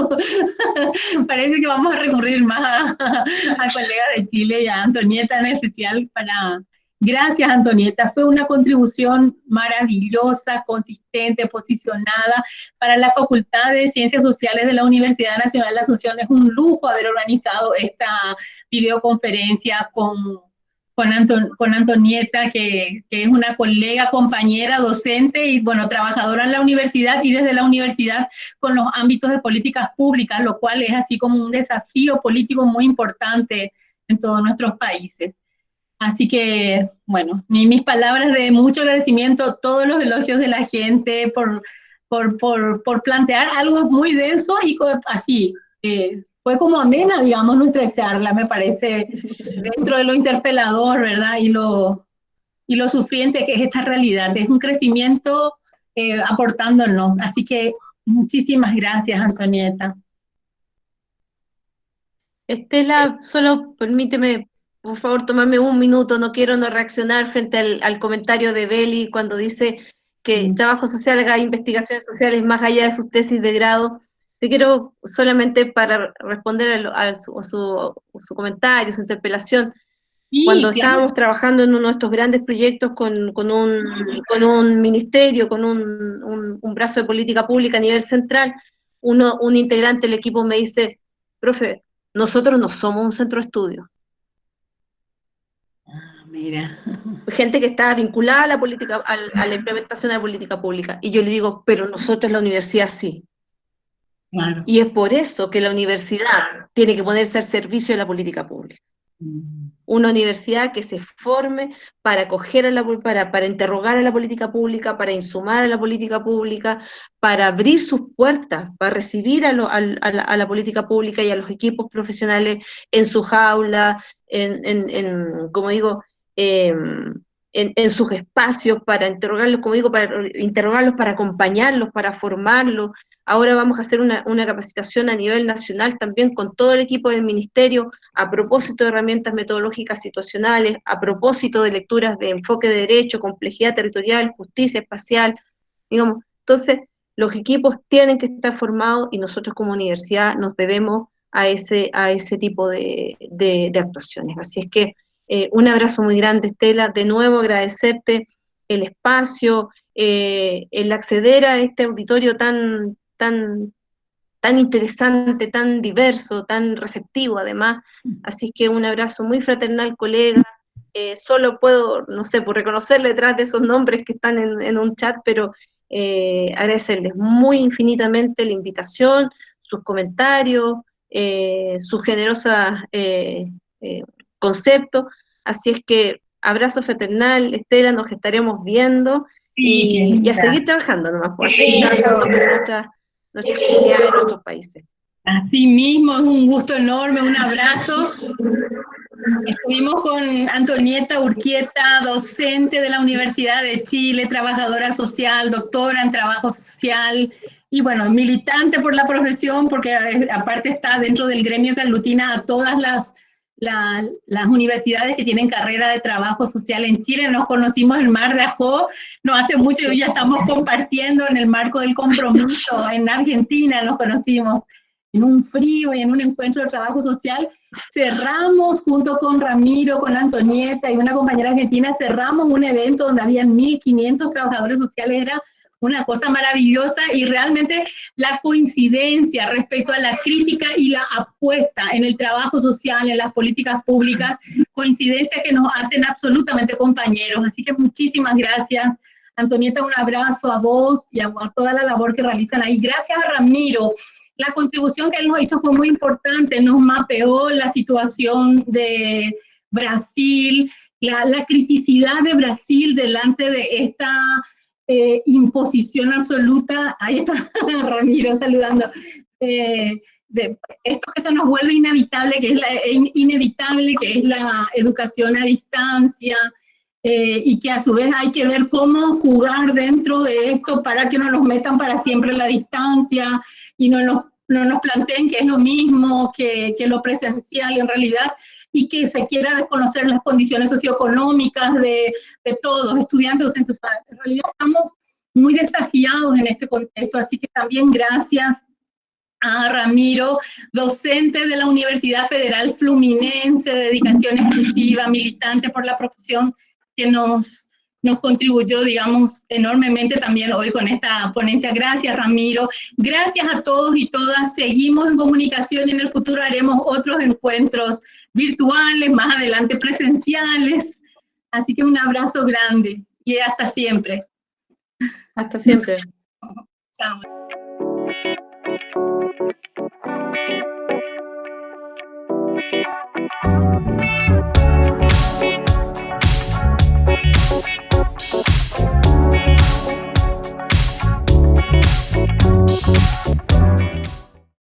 parece que vamos a recurrir más a colegas de Chile y a Antonieta en especial para... Gracias, Antonieta. Fue una contribución maravillosa, consistente, posicionada para la Facultad de Ciencias Sociales de la Universidad Nacional de Asunción. Es un lujo haber organizado esta videoconferencia con Antonieta, que es una colega, compañera, docente y, bueno, trabajadora en la universidad y desde la universidad con los ámbitos de políticas públicas, lo cual es así como un desafío político muy importante en todos nuestros países. Así que, bueno, mis palabras de mucho agradecimiento, todos los elogios de la gente por plantear algo muy denso y así, fue como amena, digamos, nuestra charla, me parece, dentro de lo interpelador, ¿verdad? Y lo sufriente que es esta realidad. Es un crecimiento aportándonos. Así que muchísimas gracias, Antonieta. Estela, solo permíteme, por favor, tomarme un minuto. No quiero no reaccionar frente al comentario de Beli cuando dice que trabajo social haga investigaciones sociales más allá de sus tesis de grado. Te quiero solamente para responder a su comentario, su interpelación. Sí, Cuando claro. estábamos trabajando en uno de estos grandes proyectos con un ministerio, con un brazo de política pública a nivel central, un integrante del equipo me dice, profe, nosotros no somos un centro de estudio. Ah, mira. Gente que está vinculada a la política, a la implementación de la política pública. Y yo le digo, pero nosotros la universidad sí. Claro. Y es por eso que la universidad tiene que ponerse al servicio de la política pública. Una universidad que se forme para acoger para interrogar a la política pública, para insumar a la política pública, para abrir sus puertas, para recibir a la política pública y a los equipos profesionales en su jaula, como digo, en sus espacios, para interrogarlos, como digo, para interrogarlos, para acompañarlos, para formarlos. Ahora vamos a hacer una capacitación a nivel nacional también con todo el equipo del ministerio a propósito de herramientas metodológicas situacionales, a propósito de lecturas de enfoque de derecho, complejidad territorial, justicia espacial, digamos. Entonces, los equipos tienen que estar formados y nosotros como universidad nos debemos a ese tipo de actuaciones. Así es que un abrazo muy grande, Estela. De nuevo agradecerte el espacio, el acceder a este auditorio tan interesante, tan diverso, tan receptivo además. Así que un abrazo muy fraternal, colega. Solo puedo, no sé, por reconocer detrás de esos nombres que están en un chat, pero agradecerles muy infinitamente la invitación, sus comentarios, sus generosos conceptos. Así es que abrazo fraternal, Estela, nos estaremos viendo Sí, y a querida. seguir trabajando nomás, pues, a seguir trabajando por nuestras comunidades, nuestros países. Así mismo, es un gusto enorme, un abrazo. Estuvimos con Antonieta Urquieta, docente de la Universidad de Chile, trabajadora social, doctora en trabajo social y bueno, militante por la profesión, porque aparte está dentro del gremio que aglutina a todas las universidades que tienen carrera de trabajo social en Chile. Nos conocimos en Mar de Ajó, no hace mucho y ya estamos compartiendo en el marco del compromiso. En Argentina nos conocimos en un frío y en un encuentro de trabajo social. Cerramos junto con Ramiro, con Antonieta y una compañera argentina, cerramos un evento donde habían 1.500 trabajadores sociales. Era una cosa maravillosa y realmente la coincidencia respecto a la crítica y la apuesta en el trabajo social, en las políticas públicas, coincidencias que nos hacen absolutamente compañeros. Así que muchísimas gracias. Antonieta, un abrazo a vos y a toda la labor que realizan ahí. Gracias a Ramiro. La contribución que él nos hizo fue muy importante, nos mapeó la situación de Brasil, la criticidad de Brasil delante de esta imposición absoluta. Ahí está Ramiro saludando. De esto que se nos vuelve inevitable, que es la educación a distancia, y que a su vez hay que ver cómo jugar dentro de esto para que no nos metan para siempre en la distancia y no nos planteen que es lo mismo que lo presencial en realidad, y que se quiera desconocer las condiciones socioeconómicas de todos, estudiantes, docentes. En realidad estamos muy desafiados en este contexto, así que también gracias a Ramiro, docente de la Universidad Federal Fluminense, de dedicación exclusiva, militante por la profesión, que nos contribuyó, digamos, enormemente también hoy con esta ponencia. Gracias, Ramiro. Gracias a todos y todas. Seguimos en comunicación y en el futuro haremos otros encuentros virtuales, más adelante presenciales. Así que un abrazo grande y hasta siempre. Hasta siempre. Chao.